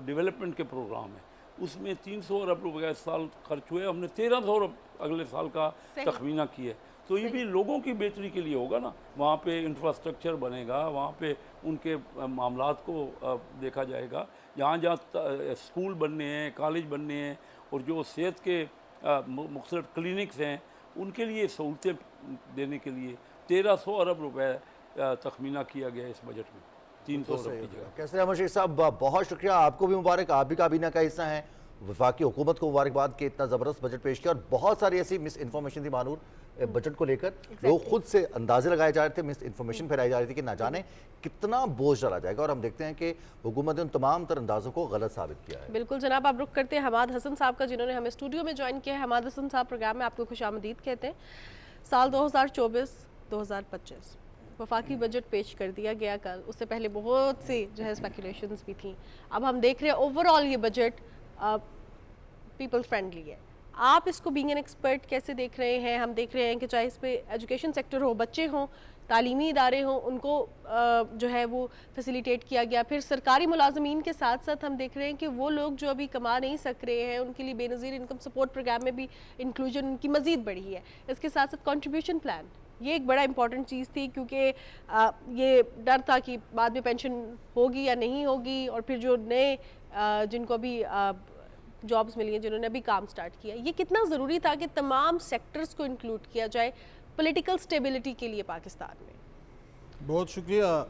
डेवलपमेंट के प्रोग्राम है उसमें 300 अरब रुपए का इस साल खर्च हुए, हमने 1300 अरब अगले साल का तखमीना किया है। तो ये भी लोगों की बेहतरी के लिए होगा ना, वहाँ पे इंफ्रास्ट्रक्चर बनेगा, वहाँ पे उनके मामलात को देखा जाएगा, जहाँ जहाँ स्कूल बनने हैं, कॉलेज बनने हैं और जो सेहत के मुख्तलिफ क्लिनिक्स हैं उनके लिए सहूलतें देने के लिए 1300 अरब रुपए तखमीना किया गया इस बजट में, 300 अरब की जगह। कैसे अहमद शेख साहब, बहुत शुक्रिया, आपको भी मुबारक, आप भी काबीना का हिस्सा हैं, वफाकी हुकूमत को मुबारकबाद कि इतना ज़बरदस्त बजट पेश किया। और बहुत सारी ऐसी मिस इन्फॉर्मेशन थी मानूर बजट को लेकर, लोग खुद से अंदाजे लगाए जा रहे थे, मिस इन्फॉर्मेशन फैलाई जा रही थी कि ना जाने कितना बोझ डाला जाएगा। और हम देखते हैं कि हुकूमत ने उन तमाम तर अंदाजों को गलत साबित किया है। बिल्कुल जनाब, आप रुख करते हैं हमाद हसन साहब का, जिन्होंने हमें स्टूडियो में ज्वाइन किया है। हमाद हसन साहब, प्रोग्राम में आपको खुशामदीद कहते हैं। साल 2024-2025 वफाकी बजट पेश कर दिया गया कल, उससे पहले बहुत सी जो है स्पेकुलेशंस भी थी। अब हम देख रहे हैं ओवरऑल ये बजट पीपल फ्रेंडली है। आप इसको बीइंग एन एक्सपर्ट कैसे देख रहे हैं? हम देख रहे हैं कि चाहे इस पे एजुकेशन सेक्टर हो, बच्चे हों, तालीमी इदारे हों, उनको जो है वो फैसिलिटेट किया गया। फिर सरकारी मुलाजमीन के साथ साथ हम देख रहे हैं कि वो लोग जो अभी कमा नहीं सक रहे हैं उनके लिए बेनज़ीर इनकम सपोर्ट प्रोग्राम में भी इंक्लूजन उनकी मज़ीद बढ़ी है। इसके साथ साथ कंट्रीब्यूशन प्लान, ये एक बड़ा इंपॉर्टेंट चीज़ थी, क्योंकि ये डर था कि बाद में पेंशन होगी या नहीं होगी। और फिर जो नए जिनको अभी जॉब्स मिली हैं, जिन्होंने अभी काम स्टार्ट किया, ये कितना ज़रूरी था कि तमाम सेक्टर्स को इंक्लूड किया जाए पॉलिटिकल स्टेबिलिटी के लिए पाकिस्तान में। बहुत शुक्रिया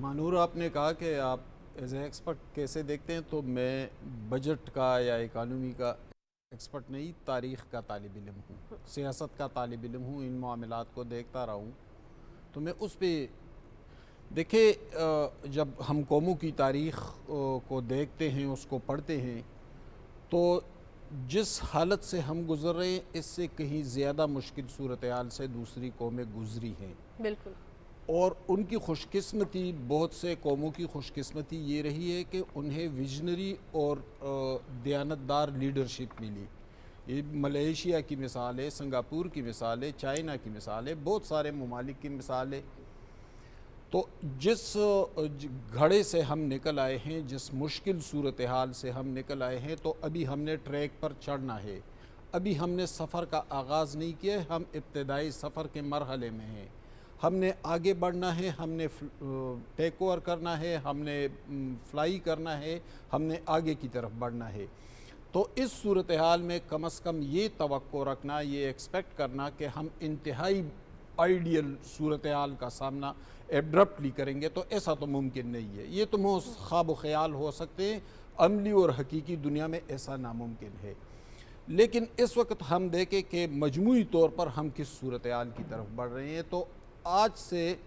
मानूर, आपने कहा कि आप एज ए एक्सपर्ट कैसे देखते हैं, तो मैं बजट का या इकानमी का एक्सपर्ट नहीं, तारीख़ का तालिब इल्म हूँ, सियासत का तालिब इल्म हूँ, इन मामलात को देखता रहा हूँ। तो मैं उस पर देखिए, जब हम कौमों की तारीख़ को देखते हैं, उसको पढ़ते हैं, तो जिस हालत से हम गुज़र रहे हैं इससे कहीं ज़्यादा मुश्किल सूरत हाल से दूसरी कौमें गुज़री हैं। बिल्कुल। और उनकी खुशकिस्मती, बहुत से कौमों की खुशकिस्मती ये रही है कि उन्हें विजनरी और दयानतदार लीडरशिप मिली। ये मलेशिया की मिसाल है, सिंगापुर की मिसाल है, चाइना की मिसाल है, बहुत सारे ममालिक की मिसाल है। तो जिस घड़े से हम निकल आए हैं, जिस मुश्किल सूरत हाल से हम निकल आए हैं, तो अभी हमने ट्रैक पर चढ़ना है। अभी हमने सफ़र का आगाज़ नहीं किया है, हम इब्तदाई सफ़र के मरहले में हैं। हमने आगे बढ़ना है, हमने टेक ओवर करना है, हमने फ्लाई करना है, हमने आगे की तरफ बढ़ना है। तो इस सूरत हाल में कम अज़ कम ये तवक्को रखना, ये एक्सपेक्ट करना कि हम इंतहाई आइडियल सूरत हाल का सामना एब्रप्टली करेंगे, तो ऐसा तो मुमकिन नहीं है। ये तो ख्वाब ख्याल हो सकते हैं, अमली और हकीकी दुनिया में ऐसा नामुमकिन है। लेकिन इस वक्त हम देखें कि मजमूई तौर पर हम किस सूरत हाल की तरफ बढ़ रहे हैं। तो आज से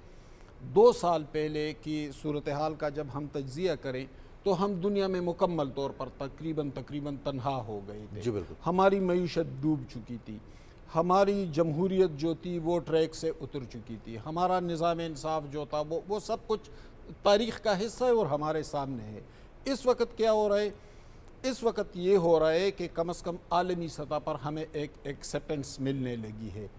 2 साल पहले की सूरत हाल का जब हम तज्ज़िया करें, तो हम दुनिया में मुकम्मल तौर पर तकरीबन तन्हा हो गए थे। जी बिल्कुल। हमारी मईशत डूब चुकी थी, हमारी जमहूरियत जो थी वो ट्रैक से उतर चुकी थी, हमारा निज़ाम इंसाफ जो था वो सब कुछ तारीख़ का हिस्सा है और हमारे सामने है। इस वक्त क्या हो रहा है? इस वक्त ये हो रहा है कि कम अज़ कम आलमी सतह पर हमें एक एक्सेप्टेंस मिलने लगी है।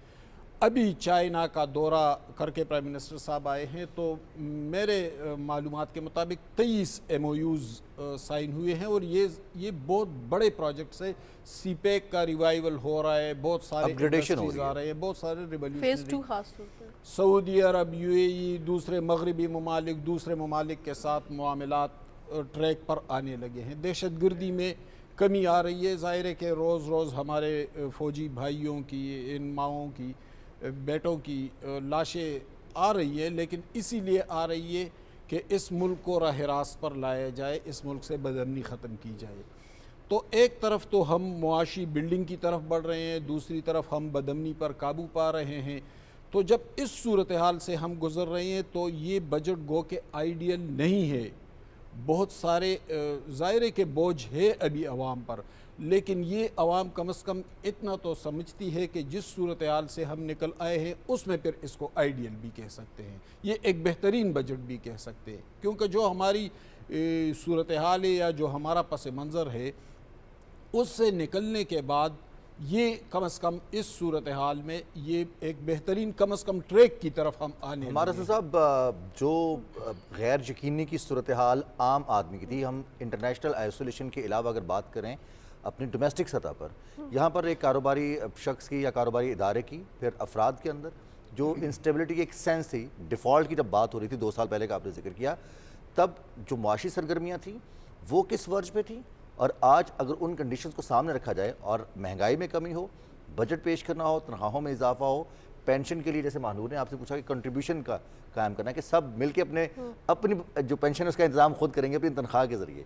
अभी चाइना का दौरा करके प्राइम मिनिस्टर साहब आए हैं, तो मेरे मालूमात के मुताबिक 23 MOUs साइन हुए हैं और ये बहुत बड़े प्रोजेक्ट्स है। सीपेक का रिवाइवल हो रहा है, बहुत सारे Upgradation हो इंडस्ट्रीज रही है। आ रहे हैं, बहुत सारे फेज 2 रिवोल्यूशनरी खास तौर पर सऊदी अरब, UAE, दूसरे मगरबी ममालिक, दूसरे ममालिक के साथ मामलात ट्रैक पर आने लगे हैं। दहशतगर्दी में कमी आ रही है। ज़ाहिर है कि रोज़ रोज़ हमारे फ़ौजी भाइयों की, इन माओं की, बेटों की लाशें आ रही है, लेकिन इसीलिए आ रही है कि इस मुल्क को राह रास्त पर लाया जाए, इस मुल्क से बदअमनी ख़त्म की जाए। तो एक तरफ तो हम मुआशी बिल्डिंग की तरफ बढ़ रहे हैं, दूसरी तरफ हम बदअमनी पर काबू पा रहे हैं। तो जब इस सूरत हाल से हम गुज़र रहे हैं तो ये बजट गो के आइडियल नहीं है। बहुत सारे ज़ायरे के बोझ है अभी आवाम पर, लेकिन ये आवाम कम अज़ कम इतना तो समझती है कि जिस सूरत हाल से हम निकल आए हैं उसमें फिर इसको आइडियल भी कह सकते हैं, ये एक बेहतरीन बजट भी कह सकते हैं। क्योंकि जो हमारी सूरत हाल है या जो हमारा पस मंज़र है, उससे निकलने के बाद ये कम अज़ कम इस सूरत हाल में ये एक बेहतरीन कम अज़ कम ट्रैक की तरफ हम आने हमारा लगे हैं। साहब जो गैर यकीनी की सूरत हाल आम आदमी की थी, हम इंटरनेशनल आइसोलेशन के अलावा अगर बात करें अपनी डोमेस्टिक सतह पर, यहाँ पर एक कारोबारी शख्स की या कारोबारी इदारे की, फिर अफराद के अंदर जो इंस्टेबिलिटी की एक सेंस थी, डिफ़ॉल्ट की जब बात हो रही थी 2 साल पहले का आपने जिक्र किया, तब जो मुआशी सरगर्मियाँ थी वो किस वर्ज पे थी, और आज अगर उन कंडीशंस को सामने रखा जाए और महंगाई में कमी हो, बजट पेश करना हो, तनख्वाहों में इजाफा हो, पेंशन के लिए जैसे महानूर ने आपसे पूछा कि कंट्रीब्यूशन का कायम करना है कि सब मिलके अपनी जो पेंशन है उसका इंतज़ाम खुद करेंगे अपनी तनख्वाह के ज़रिए,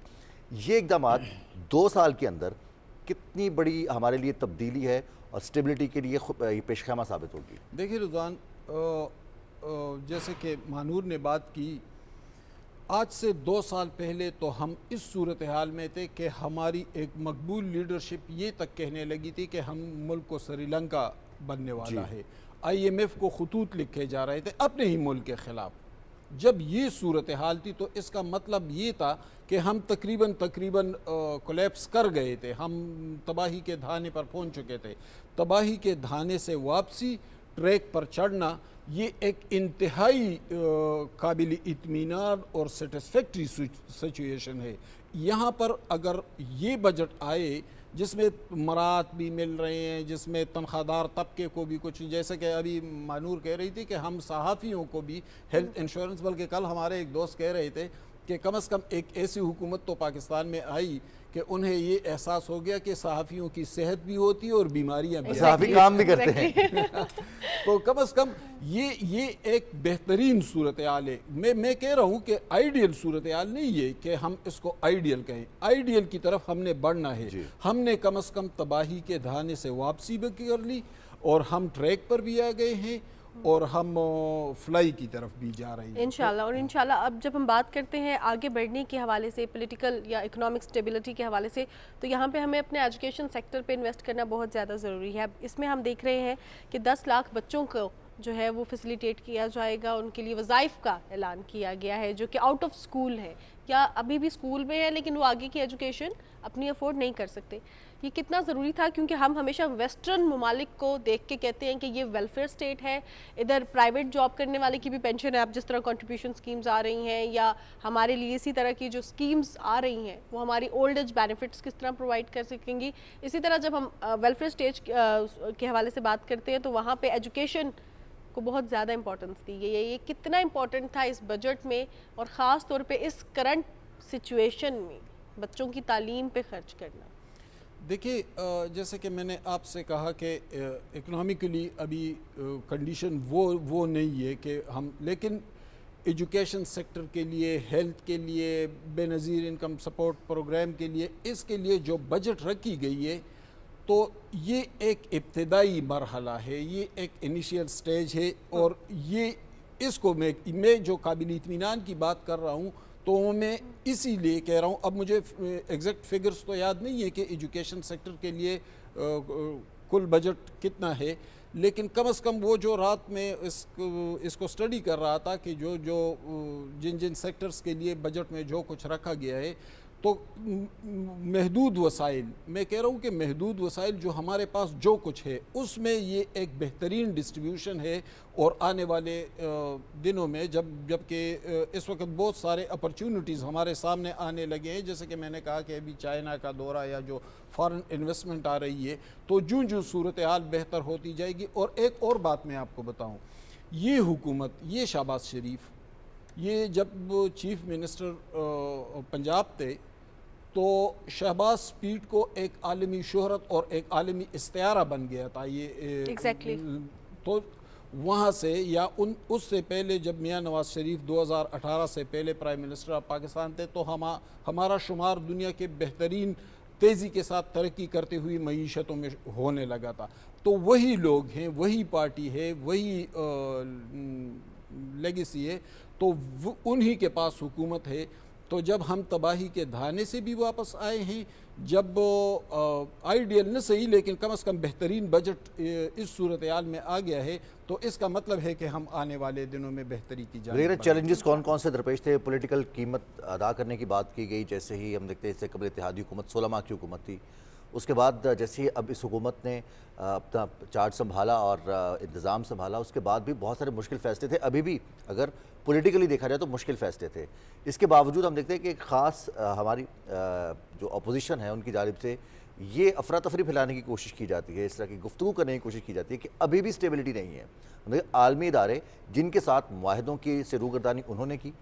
ये इक़दाम 2 साल के अंदर कितनी बड़ी हमारे लिए तब्दीली है और स्टेबिलिटी के लिए ये पेशखमा साबित होगी? देखिए रिजवान, जैसे कि महानूर ने बात की, आज से 2 साल पहले तो हम इस सूरत हाल में थे कि हमारी एक मकबूल लीडरशिप ये तक कहने लगी थी कि हम मुल्क को श्रीलंका बनने वाला है। IMF को खतूत लिखे जा रहे थे अपने ही मुल्क के ख़िलाफ़। जब ये सूरत हाल थी तो इसका मतलब ये था कि हम तकरीबन कोलैप्स कर गए थे, हम तबाही के धाने पर पहुंच चुके थे। तबाही के धाने से वापसी, ट्रैक पर चढ़ना, ये एक इंतहाई काबिल इत्मीनान और सेटिस्फैक्ट्री सिचुएशन है। यहाँ पर अगर ये बजट आए जिसमें मरात भी मिल रहे हैं, जिसमें तनख्वाहदार तबके को भी कुछ, जैसे कि अभी मानूर कह रही थी कि हम सहाफ़ियों को भी हेल्थ इंश्योरेंस, बल्कि कल हमारे एक दोस्त कह रहे थे कि कम अज़ कम एक ऐसी हुकूमत तो पाकिस्तान में आई कि उन्हें ये एहसास हो गया कि सहाफ़ियों की सेहत भी होती है और बीमारियां भी सहाफ़ी काम भी करते हैं। तो कम अज़ कम ये एक बेहतरीन सूरत हाल है। मैं कह रहा हूँ कि आइडियल सूरत हाल नहीं है कि हम इसको आइडियल कहें, आइडियल की तरफ हमने बढ़ना है। हमने कम अज़ कम तबाही के धाने से वापसी भी कर ली और हम ट्रैक पर भी आ गए हैं और हम फ्लाई की तरफ भी जा रहे हैं इंशाल्लाह। और इंशाल्लाह अब जब हम बात करते हैं आगे बढ़ने के हवाले से, पॉलिटिकल या इकोनॉमिक स्टेबिलिटी के हवाले से, तो यहाँ पे हमें अपने एजुकेशन सेक्टर पे इन्वेस्ट करना बहुत ज़्यादा ज़रूरी है। अब इसमें हम देख रहे हैं कि 10 लाख बच्चों को जो है वो फैसिलिटेट किया जाएगा, उनके लिए वज़ाइफ का ऐलान किया गया है जो कि आउट ऑफ स्कूल है या अभी भी स्कूल में है लेकिन वो आगे की एजुकेशन अपनी अफोर्ड नहीं कर सकते। ये कितना ज़रूरी था, क्योंकि हम हमेशा वेस्टर्न ममालिक को देख के कहते हैं कि ये वेलफेयर स्टेट है, इधर प्राइवेट जॉब करने वाले की भी पेंशन है। अब जिस तरह कंट्रीब्यूशन स्कीम्स आ रही हैं या हमारे लिए इसी तरह की जो स्कीम्स आ रही हैं वो हमारी ओल्ड एज बेनिफिट्स किस तरह प्रोवाइड कर सकेंगी। इसी तरह जब हम वेलफेयर स्टेज के हवाले से बात करते हैं तो वहाँ पर एजुकेशन को बहुत ज़्यादा इंपॉर्टेंस दी गई है। ये कितना इम्पोर्टेंट था इस बजट में, और ख़ास तौर पे इस करंट सिचुएशन में बच्चों की तालीम पे खर्च करना? देखिए, जैसे कि मैंने आपसे कहा कि इकोनॉमिकली अभी कंडीशन वो नहीं है कि हम, लेकिन एजुकेशन सेक्टर के लिए, हेल्थ के लिए, बेनज़ीर इनकम सपोर्ट प्रोग्राम के लिए, इसके लिए जो बजट रखी गई है तो ये एक इब्तदाई मरहला है, ये एक इनिशियल स्टेज है। और ये इसको मैं जो काबिल इत्मीनान की बात कर रहा हूँ तो मैं इसीलिए कह रहा हूँ, अब मुझे एग्जैक्ट फिगर्स तो याद नहीं है कि एजुकेशन सेक्टर के लिए कुल बजट कितना है, लेकिन कम से कम वो जो रात में इसको स्टडी कर रहा था कि जिन सेक्टर्स के लिए बजट में जो कुछ रखा गया है, तो महदूद वसाइल, मैं कह रहा हूँ कि महदूद वसाइल जो हमारे पास जो कुछ है उसमें ये एक बेहतरीन डिस्ट्रीब्यूशन है। और आने वाले दिनों में जबकि इस वक्त बहुत सारे अपॉर्चुनिटीज़ हमारे सामने आने लगे हैं, जैसे कि मैंने कहा कि अभी चाइना का दौरा या जो फॉरेन इन्वेस्टमेंट आ रही है, तो जूँ जूँ सूरत हाल बेहतर होती जाएगी। और एक और बात मैं आपको बताऊँ, ये हुकूमत, ये शहबाज शरीफ, ये जब चीफ मिनिस्टर पंजाब थे तो शहबाज स्पीड को एक आलमी शोहरत और एक आलमी इस्तारा बन गया था ये Exactly. तो वहाँ से या उससे पहले जब मियाँ नवाज शरीफ 2018 से पहले प्राइम मिनिस्टर ऑफ पाकिस्तान थे तो हमारा शुमार दुनिया के बेहतरीन तेज़ी के साथ तरक्की करते हुई मईशतों में होने लगा था। तो वही लोग हैं, वही पार्टी है, वही लेगेसी है, तो उन्हीं के पास हुकूमत है। तो जब हम तबाही के धाने से भी वापस आए हैं, जब आइडियल न सही लेकिन कम से कम बेहतरीन बजट इस सूरत हाल में आ गया है, तो इसका मतलब है कि हम आने वाले दिनों में बेहतरी की जाएंगे। चैलेंजेस कौन कौन से दरपेश थे? पॉलिटिकल कीमत अदा करने की बात की गई, जैसे ही हम देखते हैं इससे कबल इत्तेहादी हुकूमत 16 माह की हुकूमत थी, उसके बाद जैसे ही अब इस हुकूमत ने अपना चार्ज संभाला और इंतज़ाम संभाला, उसके बाद भी बहुत सारे मुश्किल फ़ैसले थे। अभी भी अगर पॉलिटिकली देखा जाए तो मुश्किल फ़ैसले थे। इसके बावजूद हम देखते हैं कि ख़ास हमारी जो अपोजिशन है उनकी जानिब से ये अफरा तफरी फैलाने की कोशिश की जाती है, इस तरह की गुफ्तगू करने की कोशिश की जाती है कि अभी भी स्टेबिलिटी नहीं है। मतलब आलमी इदारे जिनके साथ मुआहदों की से रूगर्दानी उन्होंने की,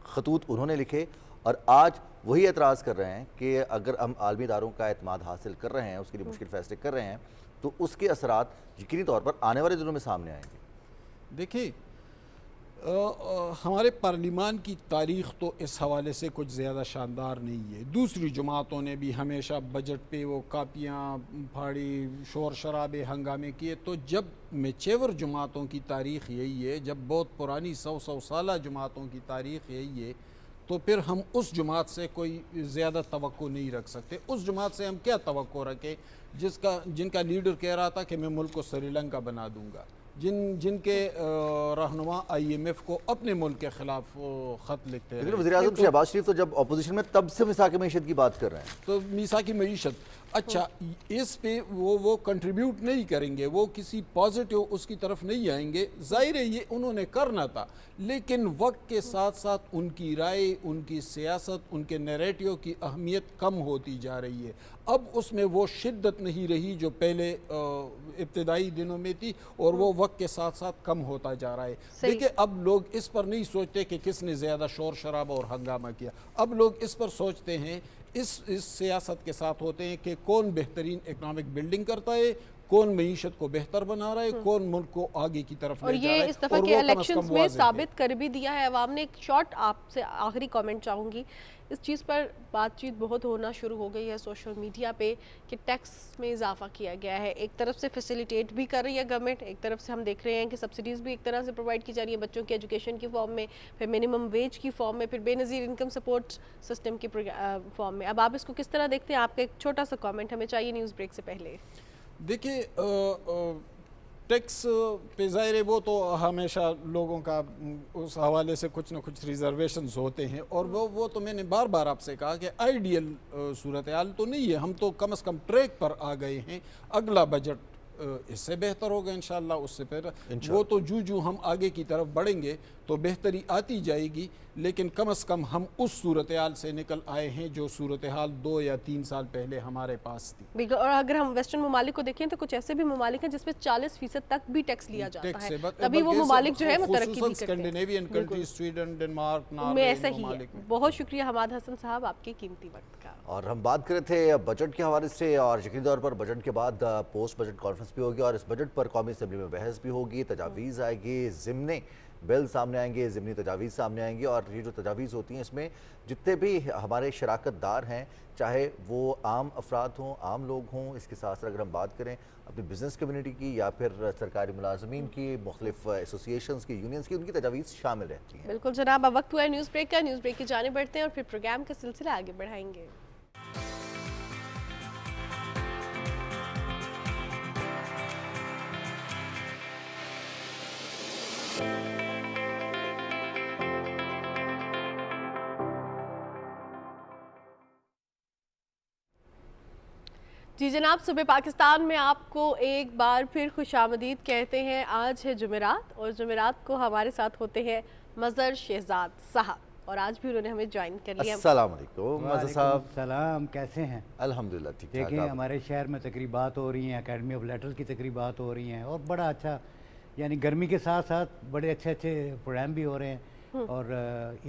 खतूत उन्होंने लिखे, और आज वही एतराज़ कर रहे हैं कि अगर हम आलमी इदारों का एतमाद हासिल कर रहे हैं, उसके लिए मुश्किल फ़ैसले कर रहे हैं, तो उसके असरात यकीनी तौर पर आने वाले दिनों में सामने आएंगे। देखिए, हमारे पार्लिमान की तारीख़ तो इस हवाले से कुछ ज़्यादा शानदार नहीं है। दूसरी जमातों ने भी हमेशा बजट पे वो कापियाँ फाड़ी, शोर शराबे, हंगामे किए। तो जब मेचेवर जमातों की तारीख़ यही है, जब बहुत पुरानी 100 साल जमातों की तारीख़ यही है, तो फिर हम उस जमात से कोई ज़्यादा तवक्को नहीं रख सकते। उस जमात से हम क्या तवक्को रखें जिनका लीडर कह रहा था कि मैं मुल्क को श्रीलंका बना दूंगा, जिनके रहनुमा IMF को अपने मुल्क के ख़िलाफ़ ख़त लिखते हैं। लेकिन वज़ीर-ए-आज़म शहबाज शरीफ तो जब अपोजिशन में तब से मिसाक मईशत की बात कर रहे हैं। तो मिसाकी मईशत, अच्छा, इस पे वो कंट्रीब्यूट नहीं करेंगे, वो किसी पॉजिटिव उसकी तरफ नहीं आएंगे। ज़ाहिर है ये उन्होंने करना था, लेकिन वक्त के साथ साथ उनकी राय, उनकी सियासत, उनके नैरेटिव की अहमियत कम होती जा रही है। अब उसमें वो शिद्दत नहीं रही जो पहले इब्तदाई दिनों में थी, और वो वक्त के साथ साथ कम होता जा रहा है। देखिए, अब लोग इस पर नहीं सोचते कि किसने ज़्यादा शोर शराबा और हंगामा किया। अब लोग इस पर सोचते हैं, इस सियासत के साथ होते हैं कि कौन बेहतरीन इकोनॉमिक बिल्डिंग करता है, कौन मईशत को बेहतर बना रहा है, कौन मुल्क को आगे की तरफ ले जा रहा है। और ये इस दफ़ा के इलेक्शंस में साबित कर भी दिया है अवाम ने। एक शॉर्ट आपसे आखिरी कमेंट चाहूँगी, इस चीज़ पर बातचीत बहुत होना शुरू हो गई है सोशल मीडिया पे कि टैक्स में इजाफा किया गया है। एक तरफ से फैसिलिटेट भी कर रही है गवर्नमेंट, एक तरफ से हम देख रहे हैं कि सब्सिडीज़ भी एक तरह से प्रोवाइड की जा रही है बच्चों की एजुकेशन की फॉर्म में, फिर मिनिमम वेज की फॉर्म में, फिर बेनज़ीर इनकम सपोर्ट सिस्टम की फॉर्म में। अब आप इसको किस तरह देखते हैं? आपका एक छोटा सा कॉमेंट हमें चाहिए न्यूज़ ब्रेक से पहले। देखिए, टैक्स पे ज़ाहिर है वो तो हमेशा लोगों का उस हवाले से कुछ ना कुछ रिजर्वेशंस होते हैं, और वो तो मैंने बार बार आपसे कहा कि आइडियल सूरत हाल तो नहीं है। हम तो कम से कम ट्रैक पर आ गए हैं। अगला बजट इससे बेहतर होगा इंशाल्लाह, उससे फिर वो तो जूं हम आगे की तरफ बढ़ेंगे तो बेहतरी आती जाएगी। लेकिन कम से कम हम उस सूरत हाल से निकल आए हैं जो सूरत हाल 2 या 3 साल पहले हमारे पास थी। बिल्कुल, और अगर हम वेस्टर्न ममालिक को देखें तो कुछ ऐसे भी ममालिक हैं जिसमें 40% तक भी टैक्स लिया जाता है, तभी वो ममालिक जो है वो तरक्की भी करते हैं। स्कैंडिनेवियन कंट्रीज, स्वीडन, डेनमार्क, में नॉर्वे, ऐसा ही है। बहुत शुक्रिया हमाद हसन साहब आपके कीमती वक्त का। और हम बात कर रहे थे बजट के हवाले से, और यकीनी तौर पर बजट के बाद पोस्ट बजट कॉन्फ्रेंस भी होगी, और इस बजट पर कौमी असम्बली में बहस भी होगी, तजावीज़ आएगी, ज़िमनी बिल सामने आएंगे, ज़िमनी तजावीज़ सामने आएंगी। और ये जो तजावीज़ होती हैं इसमें जितने भी हमारे शराकतदार हैं, चाहे वो आम अफराद हों, आम लोग हों, इसके साथ साथ अगर हम बात करें अपनी बिज़नेस कम्युनिटी की या फिर सरकारी मुलाजमीन की, मुख्तलिफ एसोसिएशंस की, यूनियंस की, उनकी तजावीज़ शामिल रहती हैं। बिल्कुल जनाब, अब वक्त हुआ है न्यूज़ ब्रेक का। न्यूज़ ब्रेक की जाने बढ़ते हैं और फिर प्रोग्राम का सिलसिला आगे बढ़ाएंगे। जी जनाब, सुबह पाकिस्तान में आपको एक बार फिर खुशामदीद कहते हैं। आज है जुमेरात और जुमेरात को हमारे साथ होते हैं मज़हर शहजाद साहब और आज भी उन्होंने हमें ज्वाइन कर लिया। अस्सलाम वालेकुम मज़हर साहब। सलाम, कैसे हैं? अल्हम्दुलिल्लाह ठीक ठाक। देखें हमारे शहर में तकरीबात हो रही हैं, एकेडमी ऑफ लेटर्स की तकरीबात हो रही हैं और बड़ा अच्छा, यानी गर्मी के साथ साथ बड़े अच्छे अच्छे प्रोग्राम भी हो रहे हैं और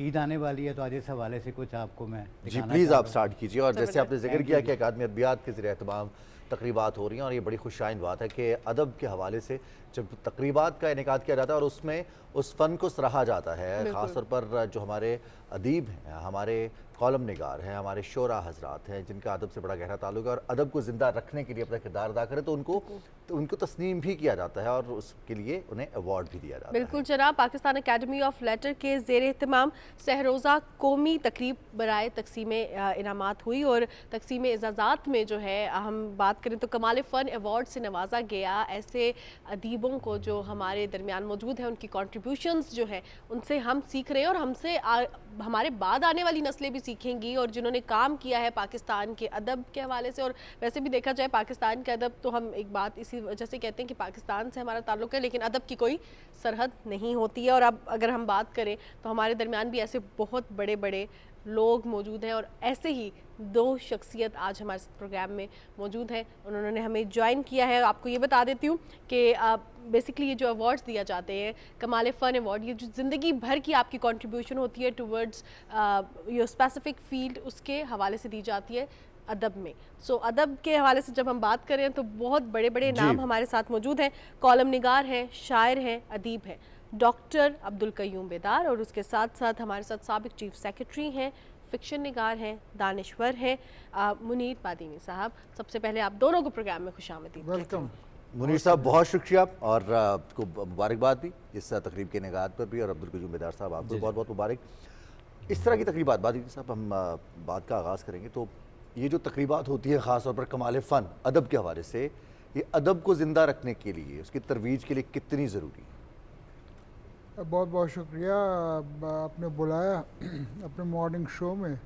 ईद आने वाली है, तो आज इस हवाले से कुछ आपको मैं जी दिखाना प्लीज़ चाह आप रहा हूँ। स्टार्ट कीजिए। और जैसे आपने जिक्र Thank किया you. कि अकादमी अदबियात के ज़रिए तमाम तकरीबात हो रही हैं और ये बड़ी खुशाइन बात है कि अदब के हवाले से जब तकरीबात का इनेकाद किया जाता है और उसमें उस फ़न को सराहा जाता है, ख़ास तौर पर जो हमारे अदीब हैं, हमारे कॉलम निगार हैं, हमारे शोरा हजरात हैं जिनका अदब से बड़ा गहरा ताल्लुक है और अदब को ज़िंदा रखने के लिए अपना किरदार अदा करें, तो उनको तस्नीम भी किया जाता है और उसके लिए उन्हें अवार्ड भी दिया जाता है। बिल्कुल जनाब, पाकिस्तान एकेडमी ऑफ लेटर के ज़ेर एहतमाम सहरोज़ा कौमी तकरीब बराए तकसीम इनामात हुई और तकसीम एजाज़ात में जो है हम बात करें तो कमाल फ़न अवार्ड से नवाजा गया ऐसे अदीबों को जो हमारे दरमियान मौजूद हैं। उनकी कॉन्ट्रीब्यूशंस जो है उनसे हम सीख रहे हैं और हमसे हमारे बाद आने वाली नस्लें भी सीखेंगी और जिन्होंने काम किया है पाकिस्तान के अदब के हवाले से। और वैसे भी देखा जाए पाकिस्तान के अदब तो हम एक बात इसी वजह से कहते हैं कि पाकिस्तान से हमारा ताल्लुक़ है, लेकिन अदब की कोई सरहद नहीं होती है। और अब अगर हम बात करें तो हमारे दरमियान भी ऐसे बहुत बड़े बड़े लोग मौजूद हैं और ऐसे ही दो शख्सियत आज हमारे प्रोग्राम में मौजूद हैं। उन्होंने हमें ज्वाइन किया है। आपको ये बता देती हूँ कि बेसिकली ये जो अवार्ड्स दिया जाते हैं, कमाल फ़न अवार्ड, ये जो ज़िंदगी भर की आपकी कंट्रीब्यूशन होती है टुवर्ड्स योर स्पेसिफिक फील्ड, उसके हवाले से दी जाती है अदब में। सो अदब के हवाले से जब हम बात करें तो बहुत बड़े बड़े नाम हमारे साथ मौजूद हैं। कॉलम निगार हैं, शायर हैं, अदीब हैं, डॉक्टर अब्दुल कयूम बेदार और उसके साथ साथ हमारे साथ साबिक चीफ सेक्रेटरी हैं, फिक्शन निगार हैं, दानिश्वर हैं, मुनीर पादीनी साहब। सबसे पहले आप दोनों को प्रोग्राम में खुशामदीद। वेलकम। मुनीर साहब बहुत शुक्रिया और आपको मुबारकबाद भी इस तकरीब के निगात पर भी, और अब्दुल कयूम बेदार साहब आपको बहुत बहुत मुबारक। इस तरह की तकरीबात बाद साहब हम बात का आगाज़ करेंगे, तो ये जो तकरीबात होती है ख़ास तौर पर कमाल फ़न अदब के हवाले से, ये अदब को ज़िंदा रखने के लिए, उसकी तरवीज के लिए कितनी ज़रूरी है? बहुत बहुत शुक्रिया, आपने बुलाया अपने मॉर्निंग शो में।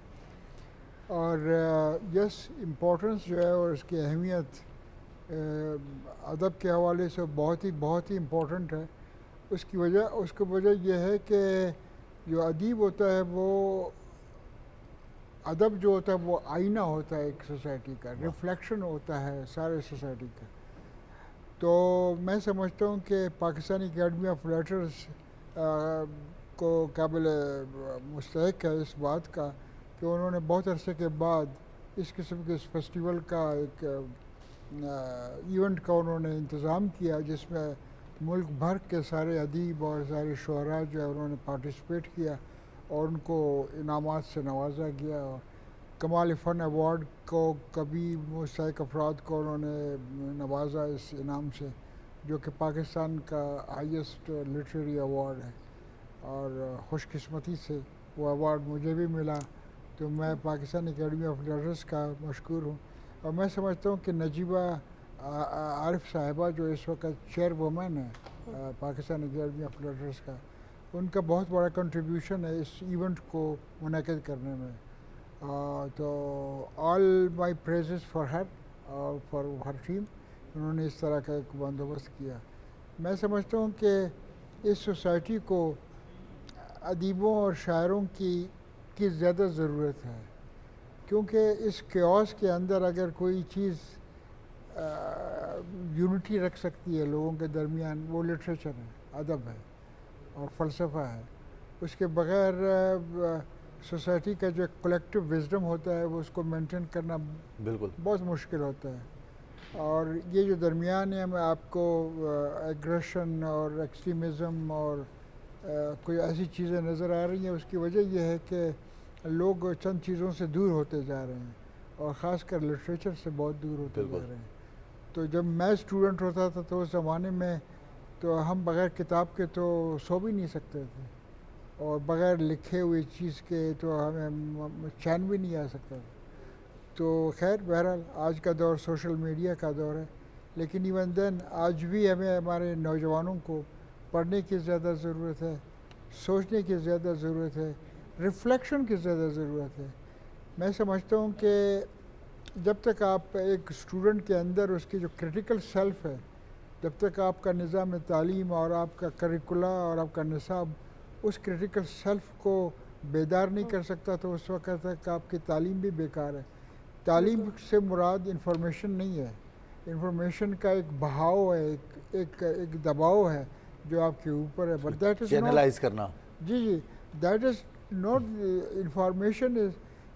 और यस, इम्पोर्टेंस जो है और इसकी अहमियत अदब के हवाले से बहुत ही इम्पोर्टेंट है। उसकी वजह यह है कि जो अदीब होता है वो अदब जो होता है वो आईना होता है एक सोसाइटी का, रिफ्लेक्शन होता है सारे सोसाइटी का। तो मैं समझता हूँ कि पाकिस्तानी एकेडमी ऑफ लेटर्स को काबिल मुस्तहक है इस बात का कि उन्होंने बहुत अरसे के बाद इस किस्म के इस फेस्टिवल का एक इवेंट का उन्होंने इंतज़ाम किया, जिसमें मुल्क भर के सारे अदीब और सारे शुअरा जो है उन्होंने पार्टिसिपेट किया और उनको इनामात से नवाजा गया। कमाल फ़न अवार्ड को कभी मुस्तहक अफराद को उन्होंने नवाजा इस इनाम से, जो कि पाकिस्तान का हाईएस्ट लिटरेरी अवार्ड है। और खुशकिस्मती से वो अवार्ड मुझे भी मिला, तो मैं पाकिस्तान एकेडमी ऑफ लेटर्स का मशकूर हूँ। और मैं समझता हूँ कि नजीबा आरिफ साहिबा जो इस वक्त चेयरवुमन है पाकिस्तान एकेडमी ऑफ लेटर्स का, उनका बहुत बड़ा कंट्रीब्यूशन है इस इवेंट को मुनक़िद करने में। तो all my praises for her और फॉर हर टीम, उन्होंने इस तरह का एक बंदोबस्त किया। मैं समझता हूँ कि इस सोसाइटी को अदीबों और शायरों की ज़्यादा ज़रूरत है, क्योंकि इस केओस के अंदर अगर कोई चीज़ यूनिटी रख सकती है लोगों के दरमियान, वो लिटरेचर है, अदब है और फ़लसफ़ा है। उसके बग़ैर सोसाइटी का जो कलेक्टिव विज़डम होता है वो उसको मेंटेन करना बिल्कुल बहुत मुश्किल होता है। और ये जो दरमियान है, मैं आपको एग्रेशन और एक्सट्रीमिज़म और कोई ऐसी चीज़ें नज़र आ रही हैं, उसकी वजह यह है कि लोग चंद चीज़ों से दूर होते जा रहे हैं और ख़ासकर लिटरेचर से बहुत दूर होते जा रहे हैं। तो जब मैं स्टूडेंट होता था तो उस ज़माने में तो हम बग़ैर किताब के तो सो भी नहीं सकते थे और बग़ैर लिखे हुई चीज़ के तो हमें चैन भी नहीं आ सकता था। तो खैर बहरहाल आज का दौर सोशल मीडिया का दौर है, लेकिन इवन देन आज भी हमें हमारे नौजवानों को पढ़ने की ज़्यादा ज़रूरत है, सोचने की ज़्यादा ज़रूरत है, रिफ्लेक्शन की ज़्यादा ज़रूरत है। मैं समझता हूँ कि जब तक आप एक स्टूडेंट के अंदर उसकी जो क्रिटिकल सेल्फ है, जब तक आपका निज़ाम तालीम और आपका करिकुला और आपका निसाब उस क्रिटिकल सेल्फ को बेदार नहीं कर सकता, तो उस वक्त तक आपकी तालीम भी बेकार है। तालीम से मुराद इंफॉर्मेशन नहीं है, इंफॉर्मेशन का एक बहाव है, एक दबाव है जो आपके ऊपर है, बट दैट इज़ चैनलाइज करना। जी, that is not information is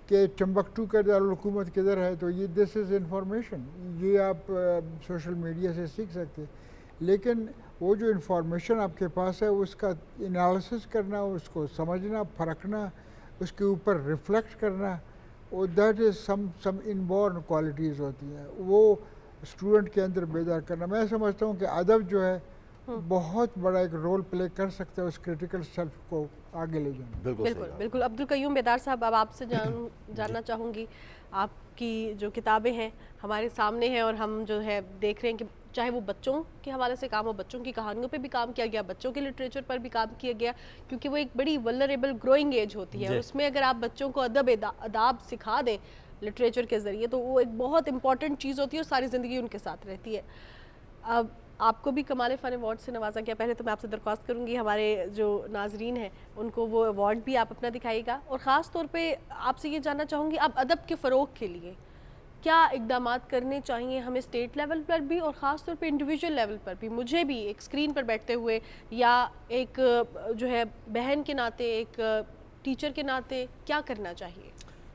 कि टम्बकटू का दारुल-हुकूमत किधर है, तो ये दिस इज़ इंफॉर्मेशन, ये आप सोशल मीडिया से सीख सकते हैं। लेकिन वो जो इंफॉर्मेशन आपके पास है उसका एनालिसिस करना, उसको समझना, परखना, उसके ऊपर रिफ्लेक्ट करना, वो that is some inborn qualities होती हैं, वो स्टूडेंट के अंदर बेदार करना। मैं समझता हूँ कि अदब जो है बहुत बड़ा एक रोल प्ले कर सकता है उस क्रिटिकल सेल्फ को आगे ले जाने। बिल्कुल बिल्कुल बिल्कुल। अब्दुल कयूम बेदार साहब, अब आपसे जानना चाहूँगी, आपकी जो किताबें हैं हमारे सामने हैं और हम जो है देख रहे हैं कि चाहे वो बच्चों के हवाले से काम हो, बच्चों की कहानियों पे भी काम किया गया, बच्चों के लिटरेचर पर भी काम किया गया, क्योंकि वो एक बड़ी वल्नरेबल ग्रोइंग एज होती है और उसमें अगर आप बच्चों को अदाब सिखा दें लिटरेचर के ज़रिए तो वो एक बहुत इंपॉर्टेंट चीज़ होती है और सारी ज़िंदगी उनके साथ रहती है। अब आपको भी कमाल फ़न अवार्ड से नवाजा गया। पहले तो मैं आपसे दरख्वास्त करूंगी हमारे जो नाजरीन हैं उनको वो अवार्ड भी आप अपना दिखाइएगा, और ख़ास तौर पे आपसे ये जानना चाहूँगी अब अदब के फ़रोग के लिए क्या इक़दाम करने चाहिए हमें स्टेट लेवल पर भी और ख़ास तौर पे इंडिविजुअल लेवल पर भी। मुझे भी एक स्क्रीन पर बैठते हुए या एक जो है बहन के नाते, एक टीचर के नाते क्या करना चाहिए?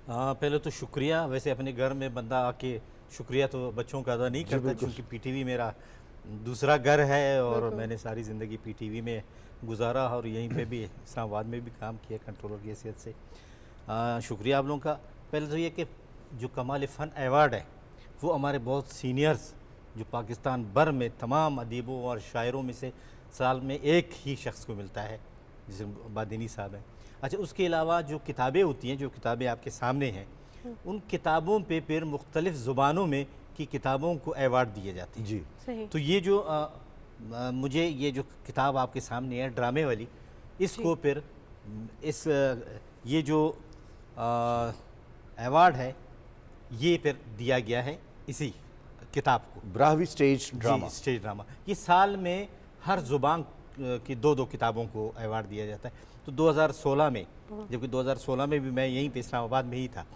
पहले तो शुक्रिया। वैसे अपने घर में बंदा आके शुक्रिया तो बच्चों का अदा नहीं करता, क्योंकि पीटीवी मेरा दूसरा घर है और मैंने सारी ज़िंदगी पीटीवी में गुजारा और यहीं पे भी इस्लामाबाद में भी काम किया कंट्रोलर की हैसियत से। शुक्रिया आप लोगों का। पहले तो ये कि जो कमाल फ़न अवार्ड है वो हमारे बहुत सीनियर्स जो पाकिस्तान भर में तमाम अदीबों और शायरों में से साल में एक ही शख्स को मिलता है, जिसे बादिनी साहब हैं। अच्छा, उसके अलावा जो किताबें होती हैं, जो किताबें आपके सामने हैं, उन किताबों पे फिर मुख्तलिफ़ ज़ुबानों में की किताबों को अवार्ड दिए जाते हैं। जी सही। तो ये जो मुझे ये जो किताब आपके सामने है ड्रामे वाली, इसको फिर इस ये जो अवार्ड है ये फिर दिया गया है इसी किताब को, ब्राहवी स्टेज ड्रामा। Stage drama. ये साल में हर ज़ुबान की दो किताबों को अवार्ड दिया जाता है। तो 2016 में, जबकि 2016 में भी मैं यहीं पे इस्लामाबाद में ही था,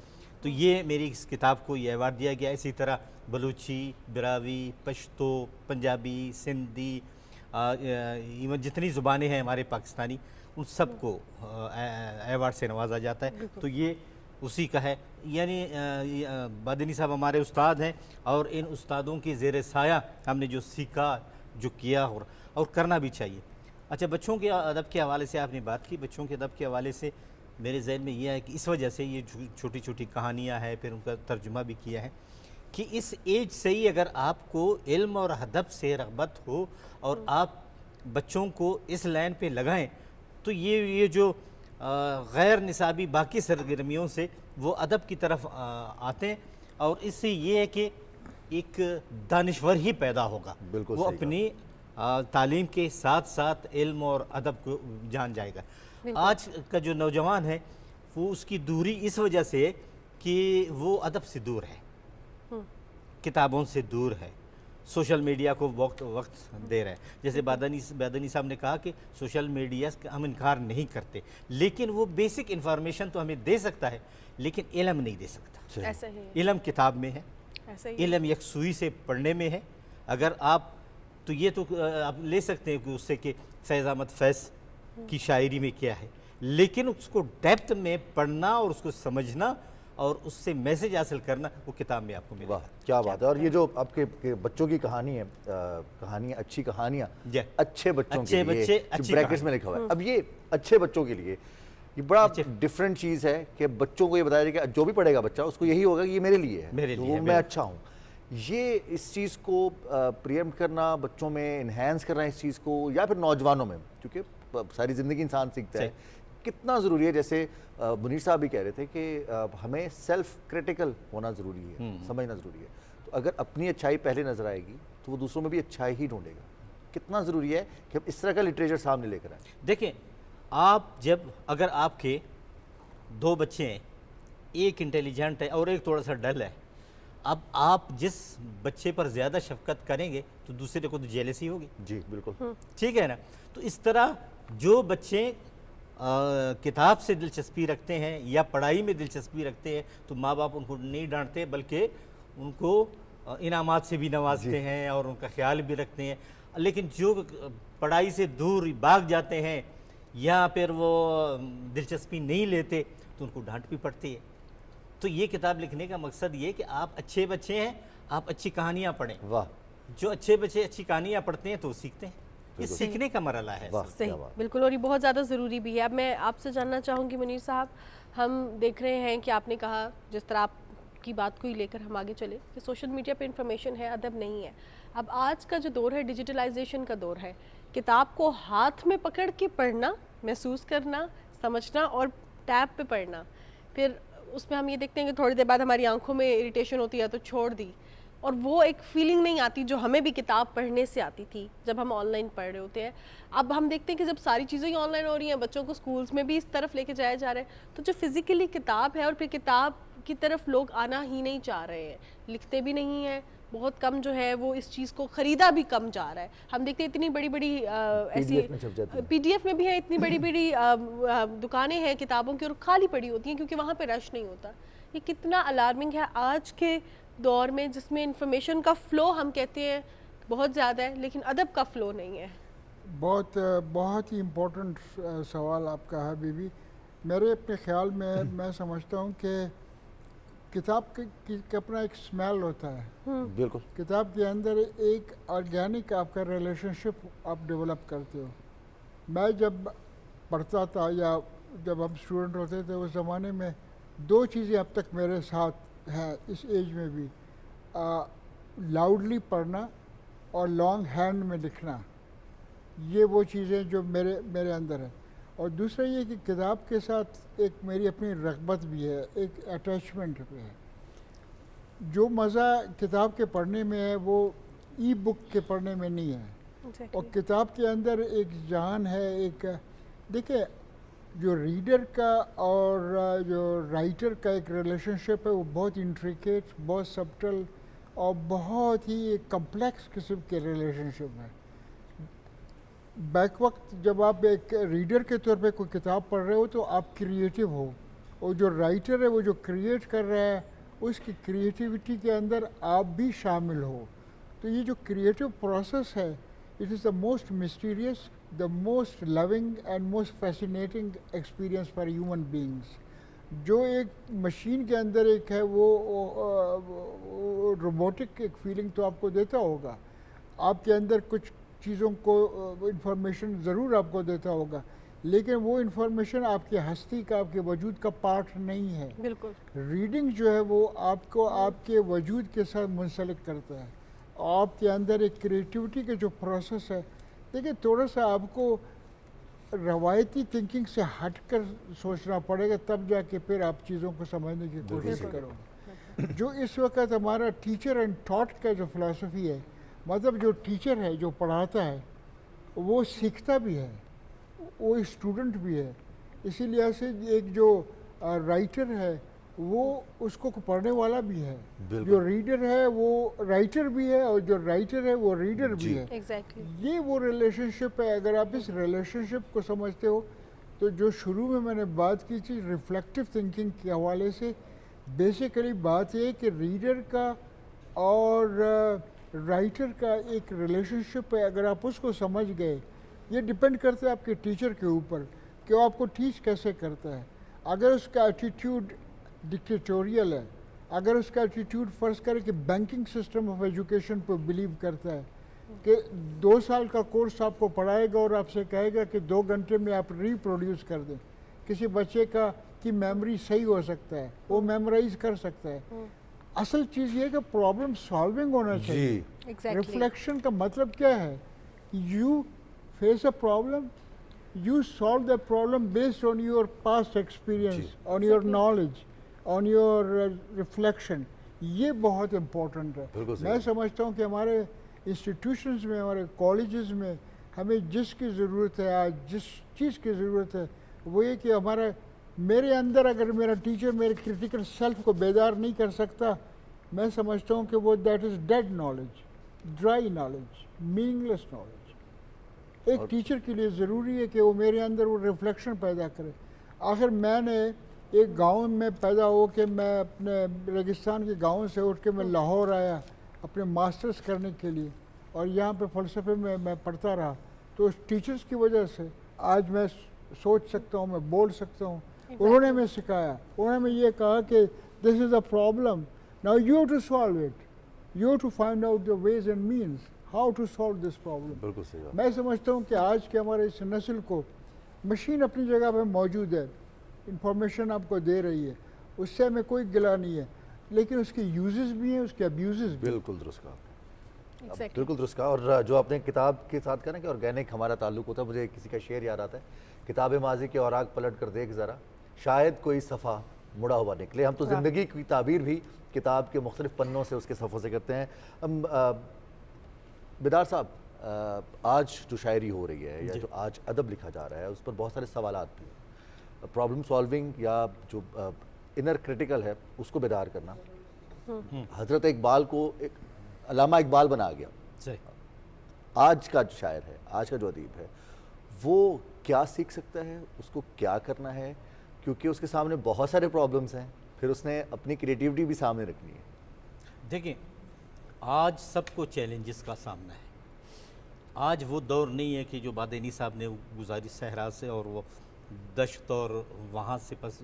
तो ये मेरी इस किताब को ये अवार्ड दिया गया। इसी तरह बलूची, बिरावी, पश्तो, पंजाबी, सिंधी, इवन जितनी ज़ुबानें हैं हमारे पाकिस्तानी, उन सब को अवार्ड से नवाजा जाता है। तो ये उसी का है। यानी बादिनी साहब हमारे उस्ताद हैं और इन उस्तादों के ज़ेर साया हमने जो सीखा, जो किया और करना भी चाहिए। अच्छा, बच्चों के अदब के हवाले से आपने बात की। बच्चों के अदब के हवाले से मेरे जहन में यह है कि इस वजह से ये छोटी छोटी कहानियाँ हैं, फिर उनका तर्जुमा भी किया है कि इस एज से ही अगर आपको इल्म और अदब से रग़बत हो और आप बच्चों को इस लाइन पे लगाएं, तो ये जो गैर निसाबी बाकी सरगर्मियों से वो अदब की तरफ आते हैं, और इससे ये है कि एक दानिश्वर ही पैदा होगा। बिल्कुल वो सही अपनी तालीम के साथ साथ इल्म और अदब को जान जाएगा। आज का जो नौजवान है वो उसकी दूरी इस वजह से है कि वो अदब से दूर है, किताबों से दूर है, सोशल मीडिया को वक्त दे रहे हैं। जैसे बादनी साहब ने कहा कि सोशल मीडिया का हम इनकार नहीं करते, लेकिन वो बेसिक इन्फॉर्मेशन तो हमें दे सकता है, लेकिन इल्म नहीं दे सकता। ऐसा ही इल्म किताब में है, इल्म एक सुई से पढ़ने में है। अगर आप तो ये तो आप ले सकते हैं कि उससे कि फैज़ अहमद फैज़ की शायरी में क्या है, लेकिन उसको डेप्थ में पढ़ना और उसको समझना और उससे मैसेज हासिल करना वो किताब में आपको मिलेगा। वाह, क्या बात है। और ये जो आपके बच्चों की कहानी है, कहानियाँ, अच्छी कहानियाँ अच्छे बच्चों के लिए, ब्रैकेट्स में लिखा हुआ है। अब ये अच्छे बच्चों के लिए ये बड़ा डिफरेंट चीज़ है कि बच्चों को ये बताया जाए कि जो भी पढ़ेगा बच्चा उसको यही होगा कि ये मेरे लिए है, मेरे लिए मैं अच्छा हूँ। ये इस चीज़ को प्रियम्प्ट करना, बच्चों में इन्हेंस करना इस चीज़ को, या फिर नौजवानों में, क्योंकि सारी ज़िंदगी इंसान सीखता है, कितना ज़रूरी है। जैसे मुनीर साहब भी कह रहे थे कि हमें सेल्फ क्रिटिकल होना ज़रूरी है, समझना ज़रूरी है। तो अगर अपनी अच्छाई पहले नज़र आएगी तो वो दूसरों में भी अच्छाई ही ढूंढेगा। कितना ज़रूरी है कि हम इस तरह का लिटरेचर सामने लेकर आए। देखें, आप अगर आपके दो बच्चे हैं, एक इंटेलिजेंट है और एक थोड़ा सा डल है, अब आप जिस बच्चे पर ज़्यादा शफकत करेंगे तो दूसरे को तो जेलसी होगी। जी बिल्कुल। ठीक है ना। तो इस तरह जो बच्चे किताब से दिलचस्पी रखते हैं या पढ़ाई में दिलचस्पी रखते हैं तो माँ बाप उनको नहीं डांटते, बल्कि उनको इनामात से भी नवाजते हैं और उनका ख्याल भी रखते हैं। लेकिन जो पढ़ाई से दूर भाग जाते हैं या फिर वो दिलचस्पी नहीं लेते तो उनको डांट भी पड़ती है। तो ये किताब लिखने का मकसद ये कि आप अच्छे बच्चे हैं, आप अच्छी कहानियाँ पढ़ें। वाह, जो अच्छे बच्चे अच्छी कहानियाँ पढ़ते हैं तो वो सीखते हैं। ये सीखने का मरहला है। वाह, सही, क्या बात। बिल्कुल, और ये बहुत ज़्यादा ज़रूरी भी है। अब मैं आपसे जानना चाहूँगी मुनीर साहब, हम देख रहे हैं कि आपने कहा, जिस तरह आपकी बात को ही लेकर हम आगे चले, कि सोशल मीडिया पे इंफॉर्मेशन है, अदब नहीं है। अब आज का जो दौर है, डिजिटलाइजेशन का दौर है। किताब को हाथ में पकड़ के पढ़ना, महसूस करना, समझना और टैब पे पढ़ना, फिर उसमें हम ये देखते हैं कि थोड़ी देर बाद हमारी आंखों में इरिटेशन होती है तो छोड़ दी, और वो एक फीलिंग नहीं आती जो हमें भी किताब पढ़ने से आती थी जब हम ऑनलाइन पढ़ रहे होते हैं। अब हम देखते हैं कि जब सारी चीज़ें ही ऑनलाइन हो रही हैं, बच्चों को स्कूल्स में भी इस तरफ लेके जाया जा रहा है, तो जो फिज़िकली किताब है और फिर किताब की तरफ लोग आना ही नहीं चाह रहे हैं, लिखते भी नहीं हैं, बहुत कम जो है वो इस चीज़ को ख़रीदा भी कम जा रहा है। हम देखते हैं इतनी बड़ी बड़ी ऐसी PDF में छप जाती है। PDF में भी है, इतनी बड़ी बड़ी दुकानें हैं किताबों की और खाली पड़ी होती हैं क्योंकि वहाँ पे रश नहीं होता। ये कितना अलार्मिंग है आज के दौर में, जिसमें इंफॉर्मेशन का फ़्लो हम कहते हैं बहुत ज़्यादा है लेकिन अदब का फ़्लो नहीं है। बहुत ही इम्पोर्टेंट सवाल आपका है बीबी। मेरे अपने ख्याल में मैं समझता हूँ कि किताब के अपना एक स्मेल होता है। बिल्कुल। किताब के अंदर एक ऑर्गेनिक आपका रिलेशनशिप आप डेवलप करते हो। मैं जब पढ़ता था या जब हम स्टूडेंट होते थे उस ज़माने में, दो चीज़ें अब तक मेरे साथ हैं इस एज में भी, लाउडली पढ़ना और लॉन्ग हैंड में लिखना। ये वो चीज़ें जो मेरे अंदर है। और दूसरा ये कि किताब के साथ एक मेरी अपनी रग़बत भी है, एक अटैचमेंट भी है। जो मज़ा किताब के पढ़ने में है वो ई बुक के पढ़ने में नहीं है। और किताब के अंदर एक जान है, एक देखिए जो रीडर का और जो राइटर का एक रिलेशनशिप है वो बहुत इंट्रिकेट, बहुत सब्टल और बहुत ही कम्प्लेक्स किस्म के रिलेशनशिप है। बैक वक्त जब आप एक रीडर के तौर पे कोई किताब पढ़ रहे हो तो आप क्रिएटिव हो, और जो राइटर है वो जो क्रिएट कर रहा है उसकी क्रिएटिविटी के अंदर आप भी शामिल हो। तो ये जो क्रिएटिव प्रोसेस है, it is the most mysterious, the most loving and most fascinating experience for human beings. जो एक मशीन के अंदर एक है वो रोबोटिक एक फीलिंग तो आपको देता होगा, आपके अंदर कुछ चीज़ों को इंफॉर्मेशन ज़रूर आपको देता होगा, लेकिन वो इंफॉर्मेशन आपकी हस्ती का, आपके वजूद का पार्ट नहीं है। बिल्कुल। रीडिंग जो है वो आपको आपके वजूद के साथ मुंसलिक करता है। आपके अंदर एक क्रिएटिविटी का जो प्रोसेस है, देखिए थोड़ा सा आपको रवायती थिंकिंग से हट कर सोचना पड़ेगा, तब जाके फिर आप चीज़ों को समझने की कोशिश करोगे। जो इस वक्त हमारा टीचर एंड थॉट का जो फ़िलासफ़ी है, मतलब जो टीचर है जो पढ़ाता है वो सीखता भी है, वो स्टूडेंट भी है। इसीलिए से एक जो राइटर है वो उसको पढ़ने वाला भी है, जो रीडर है वो राइटर भी है, और जो राइटर है वो रीडर भी है। एग्जैक्टली। ये वो रिलेशनशिप है। अगर आप इस रिलेशनशिप को समझते हो तो जो शुरू में मैंने बात की थी रिफ्लेक्टिव थिंकिंग के हवाले से, बेसिकली बात ये है कि रीडर का और राइटर का एक रिलेशनशिप है। अगर आप उसको समझ गए, ये डिपेंड करता है आपके टीचर के ऊपर कि वो आपको टीच कैसे करता है। अगर उसका एटीट्यूड डिक्टेटोरियल है, अगर उसका एटीट्यूड फ़र्ज़ करें कि बैंकिंग सिस्टम ऑफ एजुकेशन पर बिलीव करता है कि 2 साल का कोर्स आपको पढ़ाएगा और आपसे कहेगा कि 2 घंटे में आप रिप्रोड्यूस कर दें, किसी बच्चे का की मेमोरी सही हो सकता है, वो मेमोराइज कर सकता है। असल चीज़ ये है कि प्रॉब्लम सॉल्विंग होना चाहिए। रिफ्लेक्शन का मतलब क्या है? You face a problem, you solve the problem based on your past experience, on your knowledge, on your reflection. ये बहुत इम्पोर्टेंट है। मैं समझता हूँ कि हमारे इंस्टीट्यूशंस में, हमारे कॉलेजेस में हमें जिसकी ज़रूरत है, आज जिस चीज़ की ज़रूरत है वो ये कि हमारा मेरे अंदर अगर मेरा टीचर मेरे क्रिटिकल सेल्फ को बेदार नहीं कर सकता मैं समझता हूँ कि वो that is dead knowledge, dry knowledge, meaningless knowledge. एक टीचर के लिए ज़रूरी है कि वो मेरे अंदर वो रिफ्लेक्शन पैदा करे। आखिर मैंने एक गांव में पैदा हो के मैं अपने रेगिस्तान के गांव से उठ के मैं लाहौर आया अपने मास्टर्स करने के लिए, और यहाँ पे फ़लसफ़े में मैं पढ़ता रहा। तो उस टीचर्स की वजह से आज मैं सोच सकता हूँ, मैं बोल सकता हूँ। उन्होंने हमें सिखाया, उन्होंने हमें ये कहा कि this is a problem, now you have to solve it, you have to find out the ways and means how to solve this problem. बिल्कुल सही बात। मैं समझता हूँ कि आज के हमारे इस नस्ल को मशीन अपनी जगह पे मौजूद है, इंफॉर्मेशन आपको दे रही है, उससे हमें कोई गिला नहीं है, लेकिन उसके यूजेस भी हैं, उसके अब्यूजेस भी। बिल्कुल दुरुस्त कहा आपने। Exactly. बिल्कुल दुरुस्त कहा। और जो आपने किताब के साथ कहा ना कि ऑर्गेनिक हमारा ताल्लुक होता है, मुझे किसी का शेर याद आता है, किताब माजी के औराक पलट कर देख ज़रा, शायद कोई सफ़ा मुड़ा हुआ निकले। हम तो ज़िंदगी की ताबीर भी किताब के मुख्तलिफ पन्नों से, उसके सफ़ों से करते हैं। बेदार साहब, आज जो शायरी हो रही है या जो आज अदब लिखा जा रहा है, उस पर बहुत सारे सवालात भी, प्रॉब्लम सॉल्विंग या जो इनर क्रिटिकल है उसको बेदार करना। हज़रत इकबाल को एक अल्लामा इकबाल बना गया। सही। आज का जो शायर है, आज का जो अदीब है, वो क्या सीख सकता है, उसको क्या करना है, क्योंकि उसके सामने बहुत सारे प्रॉब्लम्स हैं, फिर उसने अपनी क्रिएटिविटी भी सामने रखनी है। देखिए, आज सबको चैलेंजेस का सामना है। आज वो दौर नहीं है कि जो बादेनी साहब ने गुजारी सहरा से, और वो दश्त और वहाँ से बस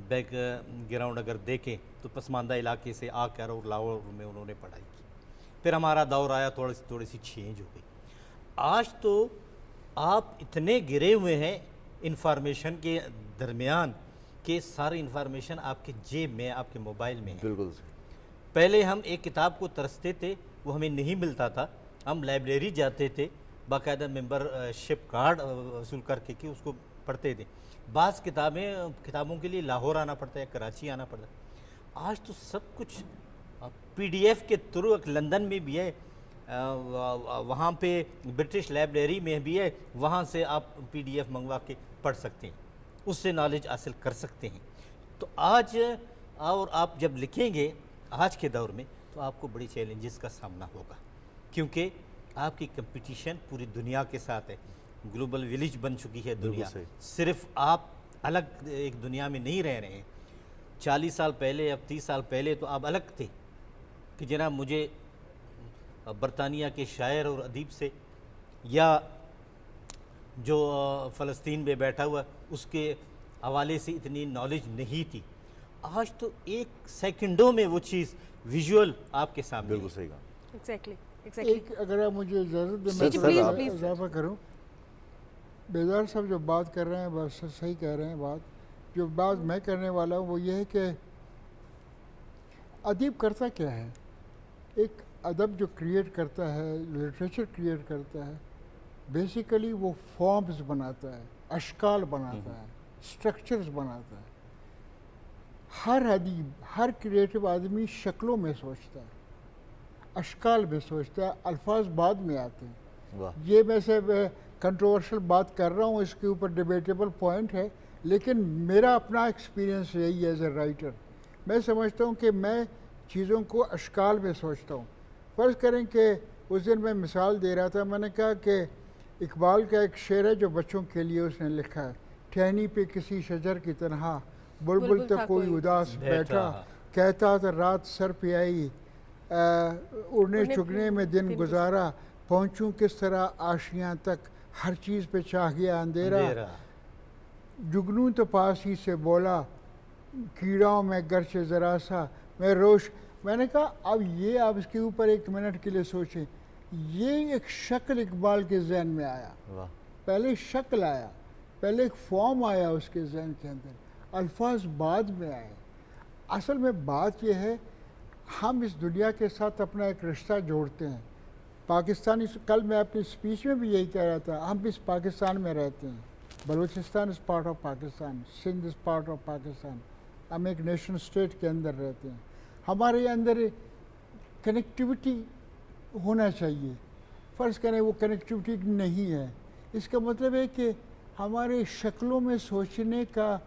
बैक ग्राउंड अगर देखें तो पसमानदा इलाके से आकर और लाहौर में उन्होंने पढ़ाई की। फिर हमारा दौर आया, थोड़ी सी चेंज हो गई। आज तो आप इतने गिरे हुए हैं इंफॉर्मेशन के दरमियान कि सारी इंफॉर्मेशन आपके जेब में, आपके मोबाइल में है। बिल्कुल। पहले हम एक किताब को तरसते थे, वो हमें नहीं मिलता था, हम लाइब्रेरी जाते थे, बाकायदा मेंबरशिप कार्ड वसूल करके कि उसको पढ़ते थे। बाज़ किताबों के लिए लाहौर आना पड़ता है, कराची आना पड़ता है। आज तो सब कुछ PDF के थ्रू, लंदन में भी है, वहाँ पे ब्रिटिश लाइब्रेरी में भी है, वहाँ से आप PDF मंगवा के पढ़ सकते हैं, उससे नॉलेज हासिल कर सकते हैं। तो आज और आप जब लिखेंगे आज के दौर में, तो आपको बड़ी चैलेंजेस का सामना होगा, क्योंकि आपकी कंपटीशन पूरी दुनिया के साथ है। ग्लोबल विलेज बन चुकी है दुनिया, सिर्फ आप अलग एक दुनिया में नहीं रह रहे हैं। 40 साल पहले, अब 30 साल पहले तो आप अलग थे कि जनाब मुझे बरतानिया के शायर और अदीब से, या जो फ़लस्तीन में बैठा हुआ उसके हवाले से इतनी नॉलेज नहीं थी। आज तो एक सेकंडों में वो चीज़ विजुअल आपके सामने। बिल्कुल सही कहा। एग्जैक्टली। एक अगर आप मुझे इजाज़त दें, जी, मैं इजाफा करूं। बेदार साहब जो बात कर रहे हैं बस सही कह रहे हैं। बात जो बात मैं करने वाला हूँ वो ये है कि अदीब करता क्या है। एक अदब जो क्रिएट करता है, लिटरेचर क्रिएट करता है, बेसिकली वो फॉर्म्स बनाता है, अशकाल बनाता है, स्ट्रक्चर्स बनाता है। हर अदीब, हर क्रिएटिव आदमी शक्लों में सोचता है, अशकाल में सोचता है, अल्फाज बाद में आते हैं। ये मैं से कंट्रोवर्शियल बात कर रहा हूँ, इसके ऊपर डिबेटेबल पॉइंट है, लेकिन मेरा अपना एक्सपीरियंस यही है एज ए राइटर। मैं समझता हूँ कि मैं चीज़ों को अशकाल में सोचता हूँ। फ़र्ज़ करें कि उस दिन मैं मिसाल दे रहा था, मैंने कहा कि इकबाल का एक शेर है जो बच्चों के लिए उसने लिखा है, टहनी पे किसी शजर की तनहा बुलबुल तो कोई उदास बैठा, कहता था रात सर पे आई, उड़ने चुगने में दिन गुजारा, पहुँचूँ किस तरह आशियाँ तक, हर चीज़ पे चाह गया अंधेरा, जुगनू तो पास ही से बोला, कीड़ाओं में गर्चे ज़रा सा मैं रोश। मैंने कहा अब ये आप इसके ऊपर एक मिनट के लिए सोचें। ये एक शक्ल इकबाल के जहन में आया, पहले शक्ल आया, पहले एक फॉर्म आया उसके जहन के अंदर, अल्फाज बाद में आए। असल में बात यह है, हम इस दुनिया के साथ अपना एक रिश्ता जोड़ते हैं। पाकिस्तानी, कल मैं अपनी स्पीच में भी यही कह रहा था, हम इस पाकिस्तान में रहते हैं, Balochistan is part of Pakistan, Sindh is part of Pakistan, हम एक नेशन स्टेट के अंदर रहते हैं। हमारे अंदर कनेक्टिविटी होना चाहिए। फ़र्ज़ करें वो कनेक्टिविटी नहीं है, इसका मतलब है कि हमारे शक्लों में सोचने का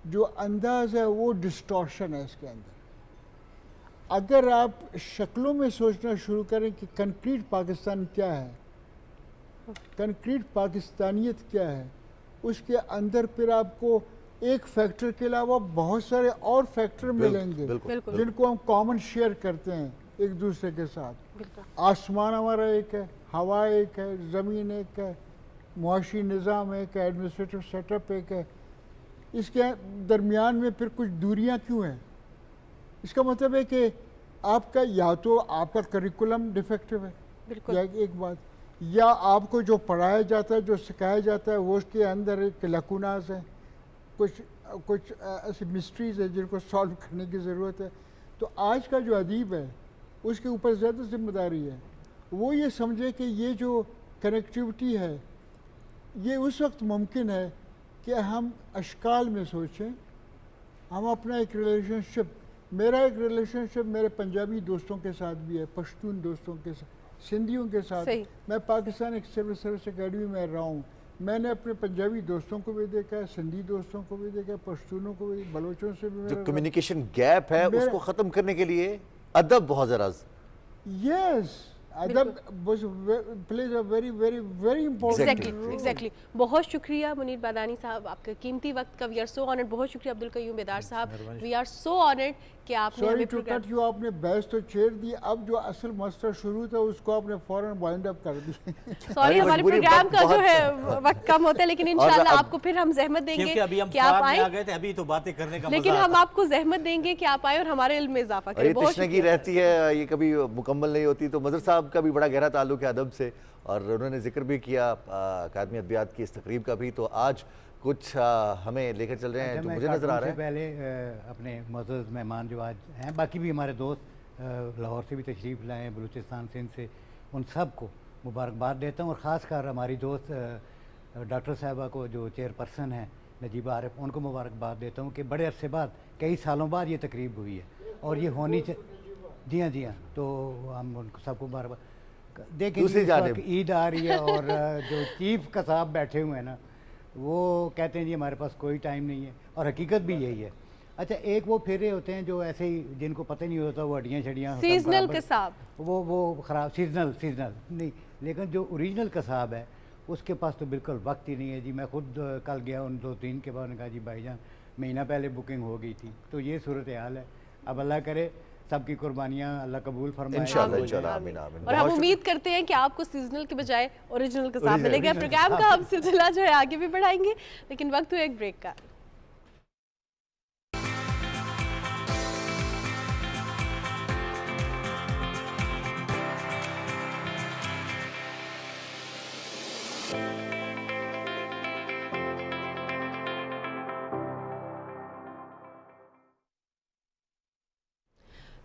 जो अंदाज़ है वो डिस्टॉर्शन है इसके अंदर। अगर आप शक्लों में सोचना शुरू करें कि कंक्रीट पाकिस्तान क्या है, कंक्रीट पाकिस्तानियत क्या है, उसके अंदर फिर आपको एक फैक्टर के अलावा बहुत सारे और फैक्टर मिलेंगे बिल्कुल, जिनको हम कॉमन शेयर करते हैं एक दूसरे के साथ। आसमान हमारा एक है, हवा एक है, ज़मीन एक है, मुआशी निज़ाम एक है, एडमिनिस्ट्रेटिव सेटअप एक है। इसके दरमियान में फिर कुछ दूरियां क्यों हैं? इसका मतलब है कि आपका या तो आपका करिकुलम डिफेक्टिव है, या एक बात, या आपको जो पढ़ाया जाता है, जो सिखाया जाता है, वो उसके अंदर एक लकुनास है, कुछ ऐसी मिस्ट्रीज़ है जिनको सॉल्व करने की ज़रूरत है। तो आज का जो अदीब है उसके ऊपर ज़्यादा जिम्मेदारी है, वो ये समझे कि ये जो कनेक्टिविटी है ये उस वक्त मुमकिन है कि हम अशकाल में सोचें। हम अपना एक रिलेशनशिप, मेरा एक रिलेशनशिप मेरे पंजाबी दोस्तों के साथ भी है, पश्तून दोस्तों के साथ, सिंधियों के साथ। मैं पाकिस्तान एक सिविल सर्विस अकेडमी में रहा हूँ, मैंने अपने पंजाबी दोस्तों को भी देखा है, सिंधी दोस्तों को भी देखा है, पश्तूनों को भी, बलोचों से भी। जो कम्युनिकेशन गैप है उसको ख़त्म करने के लिए अदब बहुत ज़रा। Yes, adab plays a very very very important. Exactly. बहुत शुक्रिया मुनीर बादानी साहब, आपका कीमती वक्त का। We are so honoured. बहुत शुक्रिया अब्दुल कयूम बेदार साहब, वी आर सो ऑनर्ड कि आपने सॉरी टू कट यू, आपने बहस तो छेड़ दी, अब जो असल मसला शुरू था उसको आपने फौरन वाइंड अप कर दिया। सॉरी, हमारे प्रोग्राम का जो है वक्त कम होता है, लेकिन इंशाल्लाह आपको फिर हम जहमत देंगे कि आप आए। अभी तो बातें करने का लेकिन हम आपको जहमत देंगे कि आप आए और हमारे इल्म में इजाफा करें। बहुत तशनगी रहती है, ये कभी मुकम्मल नहीं होती। तो मज़हर साहब का भी बड़ा गहरा ताल्लुक है अदब से, और उन्होंने जिक्र भी किया अकादमी अदबियात की इस तकरीब का भी। तो आज कुछ हमें लेकर चल रहे हैं जो मुझे नज़र आ रहा है। पहले अपने मौजूद मेहमान जो आज हैं, बाकी भी हमारे दोस्त लाहौर से भी तशरीफ़ लाए हैं, बलूचिस्तान सिंध से, उन सब को मुबारकबाद देता हूँ। और ख़ासकर हमारी दोस्त डॉक्टर साहबा को जो चेयरपर्सन हैं नजीबा आरिफ, उनको मुबारकबाद देता हूँ कि बड़े अरसे बाद, कई सालों बाद ये तकरीब हुई है और ये होनी चाहिए। जी हाँ, तो हम उनको सबको मुबारकबाद देखें। ईद आ रही है और जो चीफ कसाब बैठे हुए हैं ना, वो कहते हैं जी हमारे पास कोई टाइम नहीं है, और हकीकत भी यही है। अच्छा, एक वो फेरे होते हैं जो ऐसे ही जिनको पता नहीं होता, वो हड्डियाँ छड़ियाँ, सीजनल कसाब, वो ख़राब सीजनल नहीं, लेकिन जो ओरिजिनल कसाब है उसके पास तो बिल्कुल वक्त ही नहीं है जी। मैं खुद कल गया, उन 2-3 के बाद उन्होंने कहा जी भाईजान महीना पहले बुकिंग हो गई थी। तो ये सूरत हाल है। अब अल्लाह करे सबकी कुर्बानियाँ अल्लाह कबूल फरमाए इंशाल्लाह, आमीन आमीन। और हम उम्मीद करते हैं कि आपको सीजनल के बजाय ओरिजिनल कसाब मिलेगा। प्रोग्राम का हम सिलसिला जो है आगे भी बढ़ाएंगे, लेकिन वक्त हुआ एक ब्रेक का।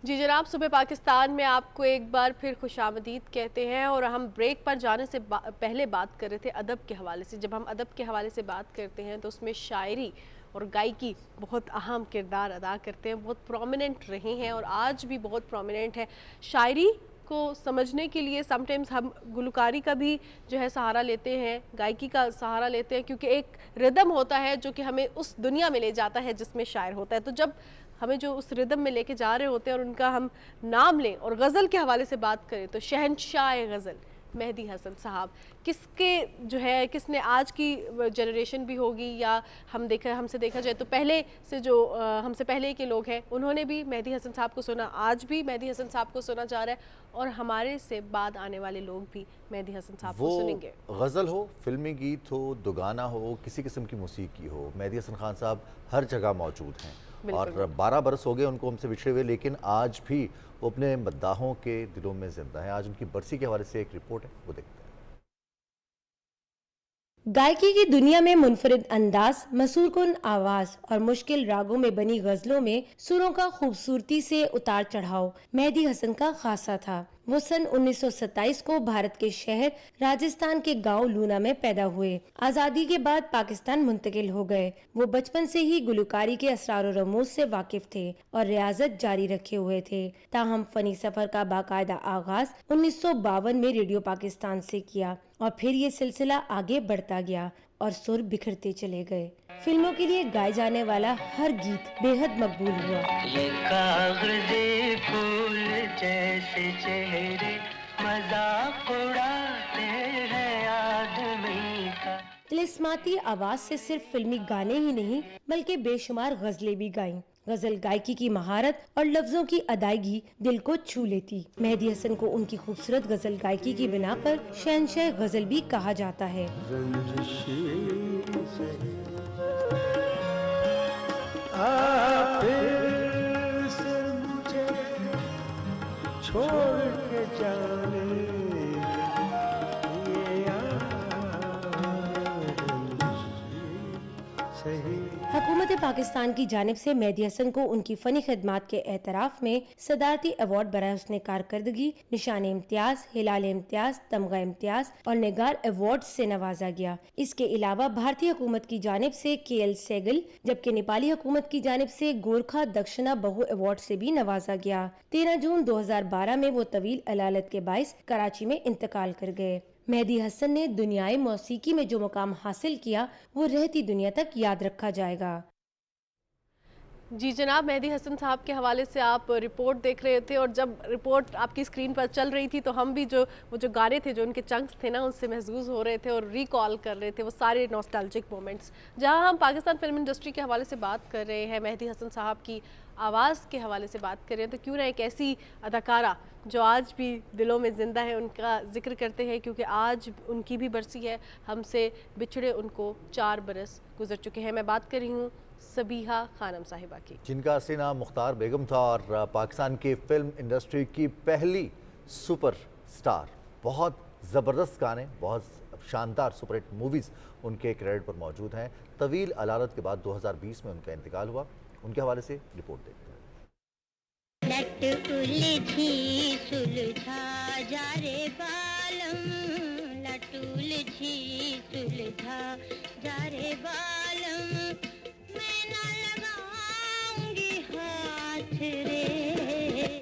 जी जनाब, सुबह पाकिस्तान में आपको एक बार फिर खुशामदीद कहते हैं। और हम ब्रेक पर जाने से पहले बात कर रहे थे अदब के हवाले से। जब हम अदब के हवाले से बात करते हैं तो उसमें शायरी और गायकी बहुत अहम किरदार अदा करते हैं, बहुत प्रोमिनेंट रहे हैं और आज भी बहुत प्रोमिनेंट है। शायरी को समझने के लिए समटाइम्स हम गुलकारी का भी जो है सहारा लेते हैं, गायकी का सहारा लेते हैं, क्योंकि एक रिदम होता है जो कि हमें उस दुनिया में ले जाता है जिसमें शायर होता है। तो जब हमें जो उस रिदम में लेके जा रहे होते हैं और उनका हम नाम लें और गज़ल के हवाले से बात करें तो शहनशाह गज़ल मेहदी हसन साहब, किसके जो है, किसने आज की जनरेशन भी होगी या हमसे देखा जाए तो पहले से जो हमसे पहले के लोग हैं उन्होंने भी मेहदी हसन साहब को सुना, आज भी मेहदी हसन साहब को सुना जा रहा है और हमारे से बाद आने वाले लोग भी मेहदी हसन साहब को सुनेंगे। गज़ल हो, फिल्मी गीत हो, दुगाना हो, किसी किस्म की मौसीकी हो, मेहदी हसन खान साहब हर जगह मौजूद हैं। और 12 बरस हो गए उनको हमसे बिछड़े हुए, लेकिन आज भी वो अपने मद्दाहों के दिलों में जिंदा है। आज उनकी बरसी के हवाले से एक रिपोर्ट है, वो देखते हैं। गायकी की दुनिया में मुनफरिद अंदाज, मसूरकुन आवाज और मुश्किल रागों में बनी गजलों में सुरों का खूबसूरती से उतार चढ़ाव मेहदी हसन का खासा था। वो सन 1927 को भारत के शहर राजस्थान के गांव लूना में पैदा हुए। आजादी के बाद पाकिस्तान मुंतकिल हो गए। वो बचपन से ही गुलकारी के असरार और रमूज से वाकिफ थे और रियाजत जारी रखे हुए थे। ताहम फनी सफर का बाकायदा आगाज 1952 में रेडियो पाकिस्तान से किया और फिर ये सिलसिला आगे बढ़ता गया और सुर बिखरते चले गए। फिल्मों के लिए गाए जाने वाला हर गीत बेहद मकबूल हुआ। ये कागज़े फूल जैसे चेहरे मजाक उड़ाते हैं आदमी का। तिलिस्माती आवाज से सिर्फ फिल्मी गाने ही नहीं बल्कि बेशुमार गजलें भी गाईं। गजल गायकी की महारत और लफ्जों की अदायगी दिल को छू लेती। मेहदी हसन को उनकी खूबसूरत गजल गायकी की बिना पर शहंशाह गजल भी कहा जाता है। छोड़ के जाने हुकूमत पाकिस्तान की जानिब से मेहदी हसन को उनकी फनी खिदमात के एतराफ में सदारती अवार्ड बराए हुस्न कारकर्दगी, निशान इम्तियाज, हिलाल इम्तियाज, तमगा इम्तियाज और निगार अवार्ड से नवाजा गया। इसके अलावा भारतीय हुकूमत की जानिब से KL सेगल जबकि नेपाली हुकूमत की जानिब से गोरखा दक्षिणा बहु अवार्ड से भी नवाजा गया। 13 जून 2012 में वो तवील अलालत के बाइस कराची में इंतकाल कर गए। मेहदी हसन ने दुनियाई मौसीकी में जो मुकाम हासिल किया वो रहती दुनिया तक याद रखा जाएगा। जी जनाब, मेहदी हसन साहब के हवाले से आप रिपोर्ट देख रहे थे और जब रिपोर्ट आपकी स्क्रीन पर चल रही थी तो हम भी वो जो गाने थे, जो उनके चंक्स थे ना, उससे महसूस हो रहे थे और रिकॉल कर रहे थे वो सारे नॉस्टैल्जिक मोमेंट्स। जहां हम पाकिस्तान फिल्म इंडस्ट्री के हवाले से बात कर रहे हैं, मेहदी हसन साहब की आवाज़ के हवाले से बात कर रहे हैं, तो क्यों ना एक ऐसी अदाकारा जो आज भी दिलों में ज़िंदा है उनका जिक्र करते हैं, क्योंकि आज उनकी भी बरसी है। हमसे बिछड़े उनको 4 बरस गुजर चुके हैं। मैं बात कर रही हूँ सबीहा खानम साहिबा की, जिनका असली नाम मुख्तार बेगम था और पाकिस्तान की फिल्म इंडस्ट्री की पहली सुपर स्टार। बहुत ज़बरदस्त गाने, बहुत शानदार सुपरहिट मूवीज़ उनके क्रेडिट पर मौजूद हैं। तवील अलालत के बाद 2020 में उनका इंतकाल हुआ। उनके हवाले से रिपोर्ट देखते हैं। लट उलझी सुलझा जा रे बालम, लट उलझी सुलझा जा रे बालम, मैं ना लगाऊंगी हाथ रे।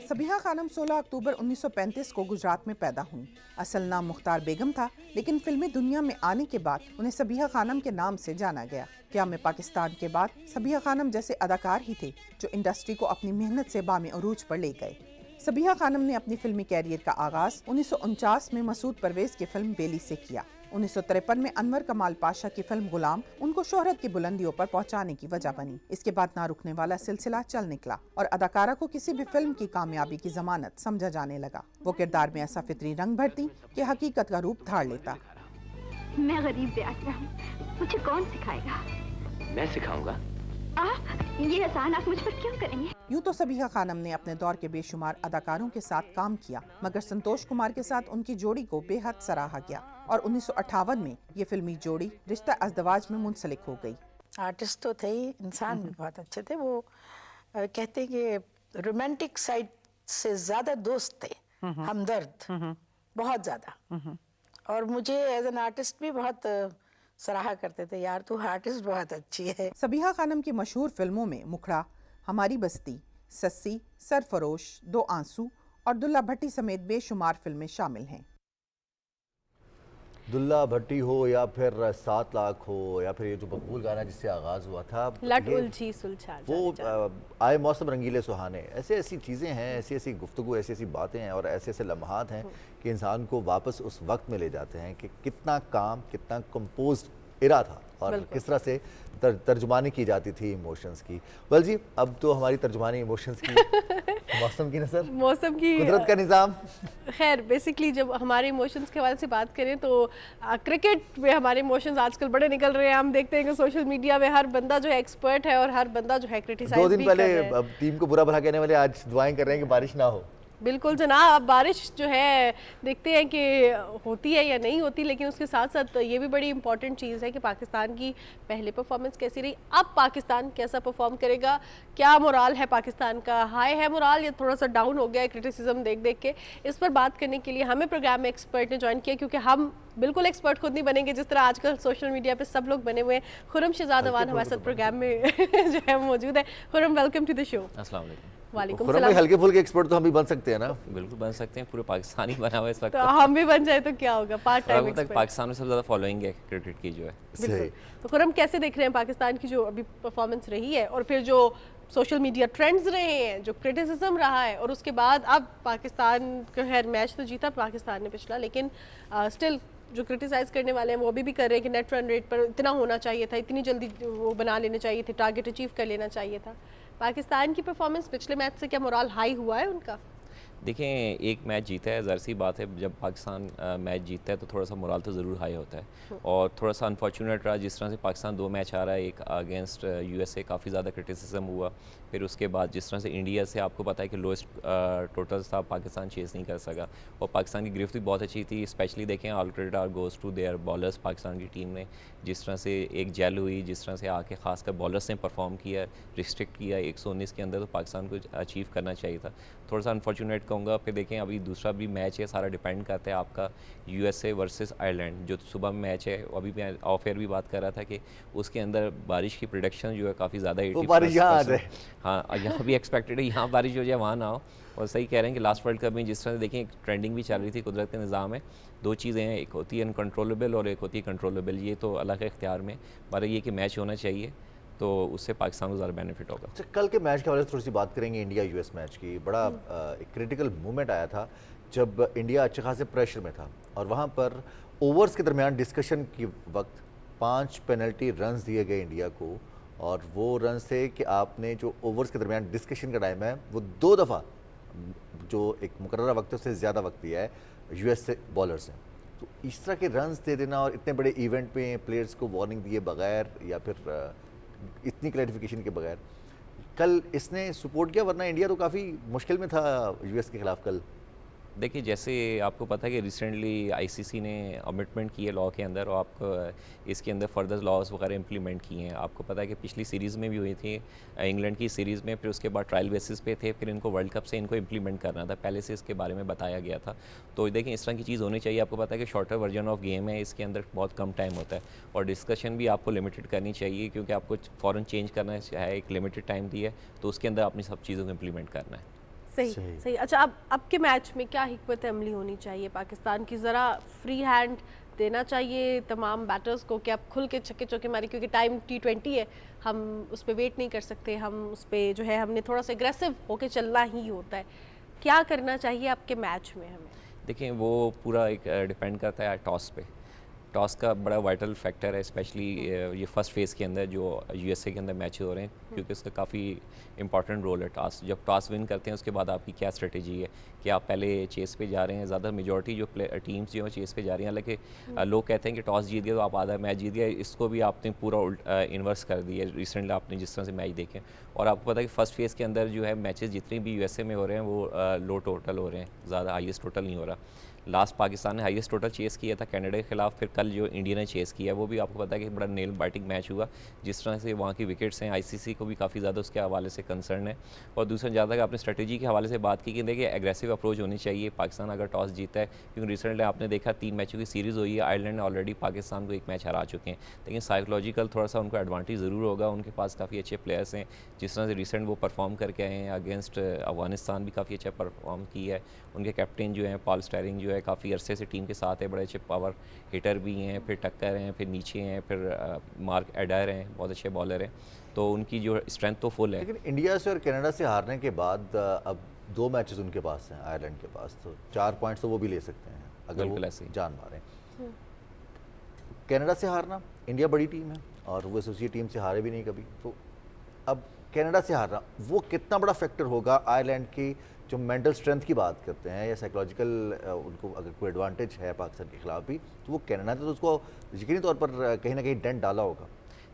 सबीहा खानम 16 अक्टूबर 1935 को गुजरात में पैदा हुई। असल नाम मुख्तार बेगम था, लेकिन फिल्मी दुनिया में आने के बाद उन्हें सबीहा खानम के नाम से जाना गया। क्या में पाकिस्तान के बाद सबीहा खानम जैसे अदाकार ही थे जो इंडस्ट्री को अपनी मेहनत से बामे अरूज पर ले गए। सबीहा खानम ने अपनी फिल्मी कैरियर का आगाज 1949 में मसूद परवेज की फिल्म बेली से किया। 1953 में अनवर कमाल पाशा की फिल्म गुलाम उनको शोहरत की बुलंदियों पर पहुंचाने की वजह बनी। इसके बाद ना रुकने वाला सिलसिला चल निकला और अदाकारा को किसी भी फिल्म की कामयाबी की जमानत समझा जाने लगा। वो किरदार में ऐसा फितरी रंग भरती कि हकीकत का रूप धार लेता। मैं गरीब बेटा हूँ, मुझे कौन सिखाएगा? मैं सिखाऊंगा। ये एहसान आप मुझ पर क्यों करेंगे? यूँ तो सबीहा खानम ने अपने दौर के बेशुमार अदाकारों के साथ काम किया, मगर संतोष कुमार के साथ उनकी जोड़ी को बेहद सराहा गया और 1958 में ये फिल्मी जोड़ी रिश्ता अज़दवाज में मुंसलिक हो गई। आर्टिस्ट तो थे ही, इंसान भी बहुत अच्छे थे। वो कहते हैं कि रोमांटिक साइड से ज्यादा दोस्त थे, हमदर्द बहुत ज्यादा। और मुझे एज एन आर्टिस्ट भी बहुत सराहा करते थे, यार तू आर्टिस्ट बहुत अच्छी है। सबीहा खानम की मशहूर फिल्मों में मुखड़ा, हमारी बस्ती, सस्सी, सरफरोश, दो आंसू और दुल्ला भट्टी समेत बेशुमार फिल्में शामिल हैं। दुल्ला भट्टी हो या फिर 7 लाख हो या फिर ये जो मकबूल गाना जिससे आगाज़ हुआ था, लट उलझी सुलझा वो आए मौसम रंगीले सुहाने, ऐसे ऐसी चीज़ें हैं, ऐसी ऐसी गुफ्तगू, ऐसी ऐसी बातें हैं और ऐसे ऐसे लम्हात हैं कि इंसान को वापस उस वक्त में ले जाते हैं कि कितना काम, कितना कंपोज इरा था और किस तरह से तर्जुमानी की जाती थी इमोशंस की। वेल जी, अब तो हमारी तर्जुमानी इमोशंस की मौसम की नज़र, मौसम की, कुदरत का निज़ाम। खैर बेसिकली जब हमारे इमोशंस के हवाले से बात करें तो क्रिकेट में हमारे इमोशंस आजकल बड़े निकल रहे हैं। हम देखते हैं कि सोशल मीडिया में हर बंदा जो है एक्सपर्ट है और हर बंदा जो है क्रिटिसाइज 2 दिन पहले टीम को बुरा भला कहने वाले आज दुआएं कर रहे हैं कि बारिश ना हो। बिल्कुल जनाब, अब बारिश जो है देखते हैं कि होती है या नहीं होती, लेकिन उसके साथ साथ ये भी बड़ी इंपॉर्टेंट चीज़ है कि पाकिस्तान की पहले परफॉर्मेंस कैसी रही, अब पाकिस्तान कैसा परफॉर्म करेगा, क्या मोराल है पाकिस्तान का, हाई है मोराल या थोड़ा सा डाउन हो गया है क्रिटिसिज्म देख देख के। इस पर बात करने के लिए हमें प्रोग्राम में एक्सपर्ट ने ज्वाइन किया, क्योंकि हम बिल्कुल एक्सपर्ट खुद नहीं बनेंगे जिस तरह आजकल सोशल मीडिया पे सब लोग बने हुए हैं। खुरम शहजाद अवान हमारे साथ प्रोग्राम में जो है मौजूद है। Khurram, welcome to the show. अस्सलाम वालेकुम। वालेकुम खुर्रम भाई, सलाम। हल्के फुल्के एक्सपर्ट तो हम भी बन सकते हैं ना? बिल्कुल बन सकते हैं, पूरे पाकिस्तान ही बना हुआ है इस वक्त। तो हम भी बन जाए तो क्या होगा, पार्ट टाइम अब तक एक्सपर्ट। पाकिस्तान में सबसे ज़्यादा फॉलोइंग है क्रिकेट की जो है। बिल्कुल। तो खुर्रम, कैसे देख रहे हैं पाकिस्तान की जो अभी परफॉर्मेंस रही है और फिर जो सोशल मीडिया ट्रेंड्स रहे हैं, जो क्रिटिसिज्म रहा है, और उसके बाद अब पाकिस्तान का खैर मैच तो जीता पाकिस्तान ने पिछला, लेकिन स्टिल जो क्रिटिसाइज करने वाले हैं वो अभी भी कर रहे हैं कि नेट रन रेट पर इतना होना चाहिए था, इतनी जल्दी वो बना लेने चाहिए थे, टारगेट अचीव कर लेना चाहिए था। पाकिस्तान की परफॉर्मेंस पिछले मैच से क्या मोराल हाई हुआ है उनका? देखें, एक मैच जीता है, ज़ाहिर सी बात है, जब पाकिस्तान मैच जीतता है तो थोड़ा सा मोराल तो ज़रूर हाई होता है। और थोड़ा सा अनफॉर्चुनेट रहा जिस तरह से पाकिस्तान 2 मैच आ रहा है, एक अगेंस्ट यूएसए काफ़ी ज़्यादा क्रिटिसिज्म हुआ, फिर उसके बाद जिस तरह से इंडिया से आपको पता है कि लोएस्ट टोटल्स था, पाकिस्तान चेस नहीं कर सका। और पाकिस्तान की गिरफ्त भी बहुत अच्छी थी, स्पेशली देखें all credit are goes to their bowlers. Pakistan की टीम ने जिस तरह से एक जेल हुई, जिस तरह से आके खासकर बॉलर्स ने परफॉर्म किया, रिस्ट्रिक्ट किया 119 के अंदर, तो पाकिस्तान को अचीव करना चाहिए था। थोड़ा सा अनफॉर्चुनेट कहूँगा। फिर देखें अभी दूसरा भी मैच है, सारा डिपेंड करता है आपका यूएसए वर्सेस आयरलैंड, जो सुबह में मैच है। अभी मैं ऑफ एयर भी बात कर रहा था कि उसके अंदर बारिश की प्रोडक्शन जो है काफ़ी ज़्यादा 80 बारिश यहाँ आ जाए। हाँ, यहाँ भी एक्सपेक्टेड है, यहाँ बारिश हो जाए, वहाँ ना हो। और सही कह रहे हैं कि लास्ट वर्ल्ड कप में जिस तरह से देखें ट्रेंडिंग भी चल रही थी, कुदरत के निज़ाम में 2 चीज़ें हैं, एक होती है अनकंट्रोलेबल और एक होती है कंट्रोलेबल। ये तो अल्लाह के इख्तियार में, पर ये कि मैच होना चाहिए तो उससे पाकिस्तान को ज़्यादा बेनिफिट होगा। अच्छा, कल के मैच के हवाले से थोड़ी सी बात करेंगे। इंडिया यूएस मैच की बड़ा एक क्रिटिकल मोमेंट आया था जब इंडिया अच्छे खासे प्रेशर में था और वहाँ पर ओवर्स के दरमियान डिस्कशन के वक्त 5 पेनल्टी रन्स दिए गए इंडिया को, और वो रन्स थे कि आपने जो ओवर्स के दरमियान डिस्कशन का टाइम है वो 2 दफ़ा जो एक मुकर्ररा वक्त है उससे ज़्यादा वक्त दिया है यूएस से बॉलर्स ने। तो इस तरह के रन्स दे देना और इतने बड़े इवेंट में प्लेयर्स को वार्निंग दिए बगैर या फिर इतनी क्लैरिफिकेशन के बगैर, कल इसने सपोर्ट किया, वरना इंडिया तो काफ़ी मुश्किल में था यूएस के खिलाफ कल। देखिए, जैसे आपको पता है कि रिसेंटली आईसीसी ने अमिटमेंट की है लॉ के अंदर, और आपको इसके अंदर फर्दर लॉज वगैरह इम्प्लीमेंट किए हैं। आपको पता है कि पिछली सीरीज़ में भी हुई थी, इंग्लैंड की सीरीज़ में, फिर उसके बाद ट्रायल बेसिस पे थे, फिर इनको वर्ल्ड कप से इनको इम्प्लीमेंट करना था, पहले से इसके बारे में बताया गया था। तो देखें, इस तरह की चीज़ होनी चाहिए। आपको पता है कि शॉर्टर वर्जन ऑफ गेम है, इसके अंदर बहुत कम टाइम होता है, और डिस्कशन भी आपको लिमिटेड करनी चाहिए, क्योंकि आपको फ़ौरन चेंज करना है, एक लिमिटेड टाइम दी है, तो उसके अंदर अपनी सब चीज़ों को इम्प्लीमेंट करना है। सही। अच्छा, अब के मैच में क्या हिकमत अमली होनी चाहिए पाकिस्तान की? ज़रा फ्री हैंड देना चाहिए तमाम बैटर्स को कि आप खुल के छक्के चौके मारे, क्योंकि टाइम T20 है, हम उस पर वेट नहीं कर सकते, हम उस पर जो है हमने थोड़ा सा एग्रेसिव होके चलना ही होता है। क्या करना चाहिए आपके मैच में हमें? देखें, वो पूरा एक डिपेंड करता है टॉस पे। टॉस का बड़ा वाइटल फैक्टर है, स्पेशली ये फर्स्ट फेज़ के अंदर जो यूएसए के अंदर मैच हो रहे हैं, क्योंकि उसका काफ़ी इंपॉर्टेंट रोल है टॉस। जब टॉस विन करते हैं उसके बाद आपकी क्या स्ट्रेटेजी है कि आप पहले चेस पे जा रहे हैं। ज़्यादा मेजॉरिटी जो टीम्स जो हैं चेस पे जा रही हैं, हालांकि लोग कहते हैं कि टॉस जीत गया तो आप आधा मैच जीत गया, इसको भी आपने पूरा इन्वर्स कर दिया रिसेंटली आपने जिस तरह से मैच देखे। और आपको पता है कि फर्स्ट फेज़ के अंदर जो है मैचेस जितने भी यूएसए में हो रहे हैं वो लो टोटल हो रहे हैं, ज़्यादा हाईएस्ट टोटल नहीं हो रहा। लास्ट पाकिस्तान ने हाईएस्ट टोटल चेस किया था कनाडा के खिलाफ, फिर कल जो इंडिया ने चेस किया वो भी आपको पता है कि बड़ा नेल बाइटिंग मैच हुआ। जिस तरह से वहाँ की विकेट्स हैं, आईसीसी को भी काफ़ी ज़्यादा उसके हवाले से कंसर्न है। और दूसरा, जहाँ तक आपने स्ट्रेटेजी के हवाले से बात की कि देखिए एग्रेसिव अप्रोच होनी चाहिए पाकिस्तान अगर टॉस जीता है, क्योंकि रिसेंटली आपने देखा 3 मैचों की सीरीज़ हुई है, आयरलैंड ने ऑलरेडी पाकिस्तान को 1 मैच हरा चुके हैं। लेकिन साइकोलॉजिकल थोड़ा सा उनको एडवांटेज ज़रूर होगा, उनके पास काफ़ी अच्छे प्लेयर्स हैं। जिस तरह से रिसेंट वो परफॉर्म करके आए हैं अगेंस्ट अफगानिस्तान, भी काफ़ी अच्छा परफॉर्म किया है। उनके कैप्टन जो हैं पॉल स्टेरिंग जो है काफ़ी अरसे से टीम के साथ है, बड़े अच्छे पावर हिटर भी हैं, फिर टक्कर हैं, फिर नीचे हैं, फिर मार्क एडायर हैं, बहुत अच्छे बॉलर हैं, तो उनकी जो स्ट्रेंथ तो फुल है। लेकिन इंडिया से और कनाडा से हारने के बाद अब 2 मैचेस उनके पास हैं आयरलैंड के पास, तो 4 पॉइंट्स तो वो भी ले सकते हैं अगर वो जान मारें। कनाडा से हारना, इंडिया बड़ी टीम है और वो एसोसिएट टीम से हारे भी नहीं कभी, तो अब कनाडा से हारना वो कितना बड़ा फैक्टर होगा आयरलैंड की जो मेंटल स्ट्रेंथ की बात करते हैं या साइकोलॉजिकल उनको अगर कोई एडवांटेज है पाकिस्तान के खिलाफ भी, तो वो कनाडा तो उसको यकीनी तौर पर कहीं ना कहीं डेंट डाला होगा।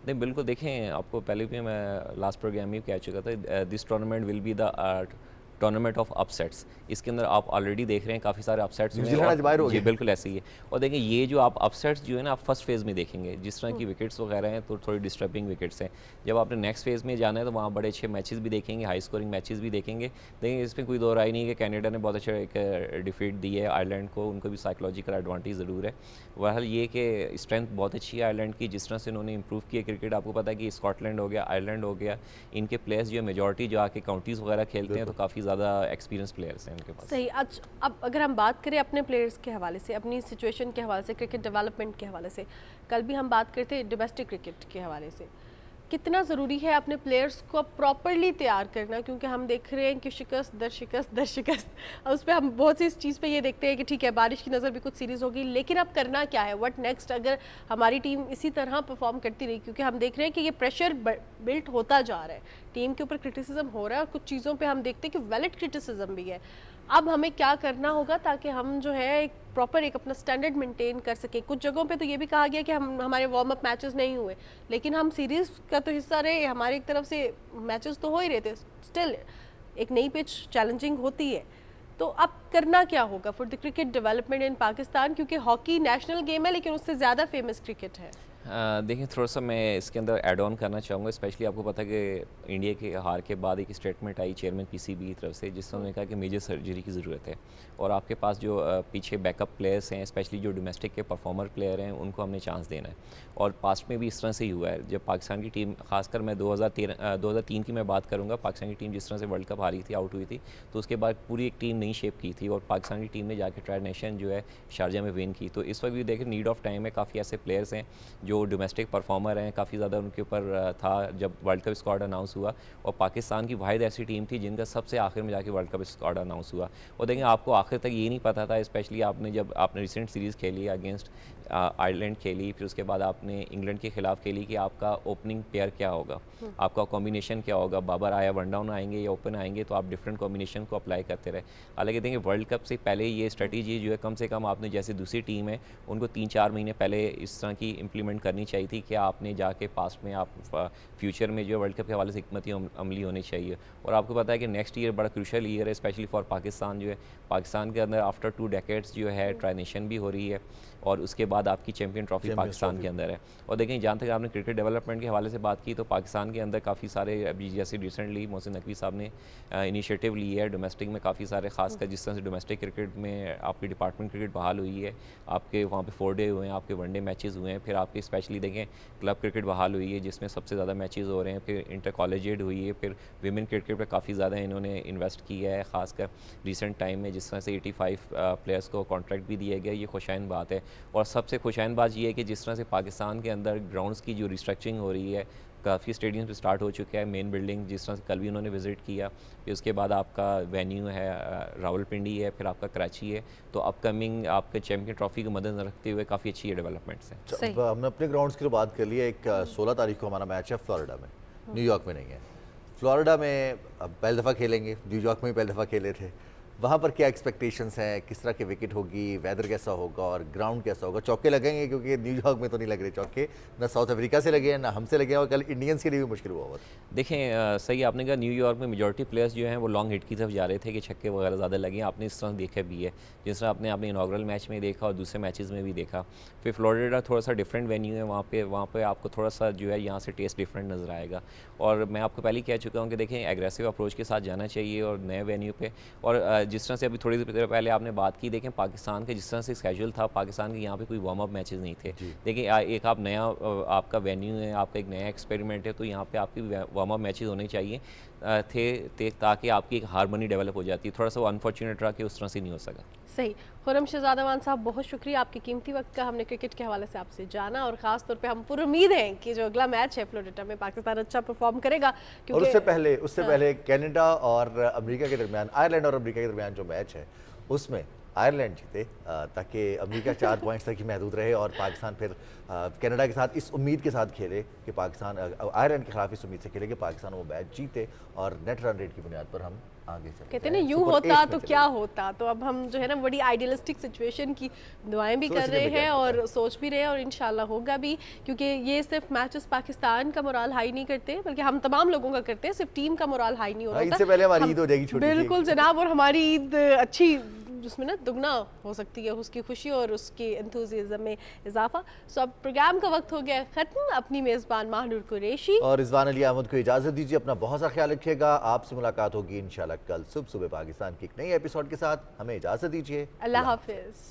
नहीं, बिल्कुल। देखें, आपको पहले भी मैं लास्ट प्रोग्राम में कह चुका था, this tournament will be the tournament of upsets. इसके अंदर आप ऑलरेडी देख रहे हैं काफ़ी सारे अपसेट्स न्यूजीलैंड आज बाहर हो जी गया। बिल्कुल ऐसे ही है। और देखें ये जो आप अपसेट्स जो है ना आप फर्स्ट फेज़ में देखेंगे, जिस तरह की विकेट्स वगैरह हैं तो थोड़ी डिस्टर्बिंग विकेट्स हैं। जब आपने नेक्स्ट फेज़ में जाना है तो वहाँ बड़े अच्छे मैचेस भी देखेंगे, हाई स्कोरिंग मैचेस भी देखेंगे। देखेंगे इसमें कोई दो राय नहीं है कि कनाडा ने बहुत अच्छा एक डिफीट दी है आयरलैंड को, उनको भी साइकोलॉजिकल एडवांटेज ज़रूर है। वह ये कि स्ट्रेंथ बहुत अच्छी है आयरलैंड की, जिस तरह से उन्होंने इंप्रूव किया क्रिकेट। आपको पता है कि स्कॉटलैंड हो गया, आयरलैंड हो गया, इनके प्लेयर्स जो है मेजॉरिटी जो आके काउंटीज़ वगैरह खेलते हैं तो काफ़ी ज़्यादा एक्सपीरियंस प्लेयर्स हैं उनके पास। सही। आज अब अगर हम बात करें अपने प्लेयर्स के हवाले से, अपनी सिचुएशन के हवाले से, क्रिकेट डेवलपमेंट के हवाले से, कल भी हम बात करते डोमेस्टिक क्रिकेट के हवाले से, कितना ज़रूरी है अपने प्लेयर्स को प्रॉपरली तैयार करना, क्योंकि हम देख रहे हैं कि शिकस्त दर शिकस्त दर शिकस्त, और उस पर हम बहुत सी इस चीज़ पे ये देखते हैं कि ठीक है बारिश की नज़र भी कुछ सीरीज़ होगी, लेकिन अब करना क्या है, व्हाट नेक्स्ट, अगर हमारी टीम इसी तरह परफॉर्म करती रही, क्योंकि हम देख रहे हैं कि ये प्रेशर बिल्ट होता जा रहा है, टीम के ऊपर क्रिटिसिज्म हो रहा है और कुछ चीज़ों पर हम देखते हैं कि वैलिड क्रिटिसिज्म भी है। अब हमें क्या करना होगा ताकि हम जो है एक प्रॉपर एक अपना स्टैंडर्ड मेंटेन कर सकें। कुछ जगहों पे तो ये भी कहा गया कि हमारे वार्म अप मैचेस नहीं हुए, लेकिन हम सीरीज़ का तो हिस्सा रहे, हमारी एक तरफ से मैचेस तो हो ही रहे थे। स्टिल एक नई पिच चैलेंजिंग होती है, तो अब करना क्या होगा for the cricket development in Pakistan, क्योंकि हॉकी नेशनल गेम है लेकिन उससे ज़्यादा फेमस क्रिकेट है। देखिए थोड़ा सा मैं इसके अंदर ऐड ऑन करना चाहूँगा। स्पेशली आपको पता है कि इंडिया के हार के बाद एक स्टेटमेंट आई चेयरमैन पीसीबी की तरफ से, जिसमें उन्होंने कहा कि मेजर सर्जरी की ज़रूरत है और आपके पास जो पीछे बैकअप प्लेयर्स हैं, स्पेशली जो डोमेस्टिक के परफॉर्मर प्लेयर हैं, उनको हमने चांस देना है। और पास्ट में भी इस तरह से ही हुआ है। जब पाकिस्तान की टीम, खासकर मैं 2003 की मैं बात करूँगा, पाकिस्तान की टीम जिस तरह से वर्ल्ड कप हारी थी, आउट हुई थी, तो उसके बाद पूरी एक टीम नई शेप की थी और पाकिस्तान की टीम ने जाके ट्राई नेशन जो है शारजा में विन की। तो इस वक्त भी देखें नीड ऑफ टाइम है, काफ़ी ऐसे प्लेयर्स हैं जो डोमेस्टिक परफॉर्मर हैं, काफ़ी ज़्यादा उनके ऊपर था जब वर्ल्ड कप स्क्वाड अनाउंस हुआ। और पाकिस्तान की वाहिद ऐसी टीम थी जिनका सबसे आखिर में जाके वर्ल्ड कप स्क्वाड अनाउंस हुआ। और देखें आपको आखिर तक ये नहीं पता था, स्पेशली जब आपने रिसेंट सीरीज़ खेली अगेंस्ट आयरलैंड खेली, फिर उसके बाद आपने इंग्लैंड के खिलाफ खेली, कि आपका ओपनिंग पेयर क्या होगा, आपका कॉम्बिनेशन क्या होगा, बाबर आया वन डाउन आएंगे या ओपन आएंगे, तो आप डिफरेंट कॉम्बिनेशन को अप्लाई करते रहे। हालांकि देखिए वर्ल्ड कप से पहले ये स्ट्रेटजी जो है कम से कम आपने, जैसे दूसरी टीम है उनको 3-4 महीने पहले इस तरह की इम्प्लीमेंट करनी चाहिए थी कि आपने जाके पास्ट में आप फ्यूचर में जो है वर्ल्ड कप के हवाले से हिकमती अमली होनी चाहिए। और आपको पता है कि नेक्स्ट ईयर बड़ा क्रूशल ईयर है, स्पेशली फॉर पाकिस्तान। जो है पाकिस्तान के अंदर आफ्टर 2 डेकेड्स जो है ट्राई नेशन भी हो रही है और उसके बाद आपकी चैम्पियन ट्रॉफी पाकिस्तान के अंदर है। और देखें जहाँ तक आपने क्रिकेट डेवलपमेंट के हवाले से बात की, तो पाकिस्तान के अंदर काफ़ी सारे, अभी जैसे रिसेंटली मोहसिन नकवी साहब ने इनिशिएटिव ली है डोमेस्टिक में, काफ़ी सारे, खासकर जिस तरह से डोमेस्टिक क्रिकेट में आपकी डिपार्टमेंट क्रिकेट बहाल हुई है, आपके वहाँ पे 4 डे हुए हैं, आपके 1 डे मैचेस हुए हैं, फिर आपके स्पेशली देखें क्लब क्रिकेट बहाल हुई है जिसमें सबसे ज़्यादा मैचेस हो रहे हैं, फिर इंटर कॉलेजिएट हुई है, फिर विमेन क्रिकेट पर काफ़ी ज़्यादा इन्होंने इन्वेस्ट किया है, खासकर रिसेंट टाइम में जिस तरह से 85 प्लेयर्स को कॉन्ट्रैक्ट भी दिया गया, ये खुशाइन बात है। और सबसे खुशाइन बात ये है कि जिस तरह से पाकिस्तान के अंदर ग्राउंड्स की जो रिस्ट्रक्चरिंग हो रही है, काफ़ी स्टेडियम पे स्टार्ट हो चुका है, मेन बिल्डिंग जिस तरह से कल भी उन्होंने विज़िट किया, फिर उसके बाद आपका वेन्यू है रावलपिंडी है, फिर आपका कराची है, तो अपकमिंग आपके चैम्पियन ट्रॉफी को मद्देनजर रखते हुए काफ़ी अच्छी डेवलपमेंट्स हैं। हमने अपने ग्राउंड्स की बात कर लिया। एक 16 तारीख को हमारा मैच है फ्लोरिडा में, न्यूयॉर्क में नहीं है। फ्लोरिडा में अब पहली दफ़ा खेलेंगे, न्यूयॉर्क में भी पहली दफ़ा खेले थे, वहाँ पर क्या एक्सपेक्टेशंस हैं, किस तरह की विकेट होगी, वेदर कैसा होगा और ग्राउंड कैसा होगा, चौके लगेंगे, क्योंकि न्यूयॉर्क में तो नहीं लग रहे चौके, ना साउथ अफ्रीका से लगे हैं ना हमसे लगे हैं, और कल इंडियंस के लिए भी मुश्किल हुआ। देखें सही आपने कहा, न्यूयॉर्क में मेजॉरिटी प्लेयर्स जो हैं वो लॉन्ग हिट की तरफ जा रहे थे कि छक्के वगैरह ज़्यादा लगे, आपने इस तरह देखा भी है, जिस तरह आपने इनाग्रल मैच में देखा और दूसरे मैचेस में भी देखा। फिर फ्लोरिडा थोड़ा सा डिफरेंट वेन्यू है, वहाँ पे आपको थोड़ा सा जो है यहाँ से टेस्ट डिफरेंट नज़र आएगा। और मैं आपको पहले कह चुका हूँ कि देखें एग्रेसिव अप्रोच के साथ जाना चाहिए और नए वेन्यू पे। और जिस तरह से अभी थोड़ी देर पहले आपने बात की, देखें पाकिस्तान के जिस तरह से स्केड्यूल था, पाकिस्तान के यहाँ पे कोई वार्म अप मैचेस नहीं थे। देखिए एक आप नया आपका वेन्यू है, आपका एक नया एक्सपेरिमेंट है, तो यहाँ पे आपकी वार्म अप मैचेस होने चाहिए थे ताकि आपकी एक हारमोनी डेवलप हो जाती है। थोड़ा सा अनफॉर्चुनेट रहा कि उस तरह से नहीं हो सका। सही। खुर्रम शहजादवान साहब, बहुत शुक्रिया, आपकी कीमती वक्त का हमने क्रिकेट के हवाले से आपसे जाना, और ख़ास तौर पे हम पूरी उम्मीद हैं कि जो अगला मैच है फ्लोरिडा में पाकिस्तान अच्छा परफॉर्म करेगा। और उससे पहले कनाडा और अमेरिका के दरमियान, आयरलैंड और अमेरिका के दरमियान जो मैच है उसमें आयरलैंड जीते ताकि अमेरिका 4 पॉइंट्स तक ही महदूद रहे और पाकिस्तान फिर कनाडा के साथ इस उम्मीद के साथ खेले कि पाकिस्तान आयरलैंड के खिलाफ इस उम्मीद से खेले कि पाकिस्तान वो मैच जीते और नेट रन रेट की बुनियाद पर हम आगे चले। कहते हैं ना यूं होता तो क्या होता, तो अब हम जो है ना बड़ी आइडियलिस्टिक सिचुएशन की दुआएं भी कर रहे हैं और सोच भी रहे हैं और इंशाल्लाह होगा भी, क्योंकि ये सिर्फ मैचेस पाकिस्तान का मोराल हाई नहीं करते बल्कि हम तमाम लोगों का करते हैं, सिर्फ टीम का मोराल हाई नहीं होता। इससे पहले हमारी ईद हो जाएगी छोटी, बिल्कुल जनाब, और हमारी ईद अच्छी जिसमें ना दुगना हो सकती है उसकी खुशी और उसकी एंथुसियाज्म में इजाफा। सो अब प्रोग्राम का वक्त हो गया खत्म। अपनी मेज़बान माहनूर कुरैशी और रिजवान अली अहमद को इजाज़त दीजिए। अपना बहुत सा ख्याल रखिएगा। आपसे मुलाकात होगी इंशाल्लाह कल सुबह पाकिस्तान की एक नई एपिसोड के साथ। हमें इजाज़त दीजिए। अल्लाह हाफिज़।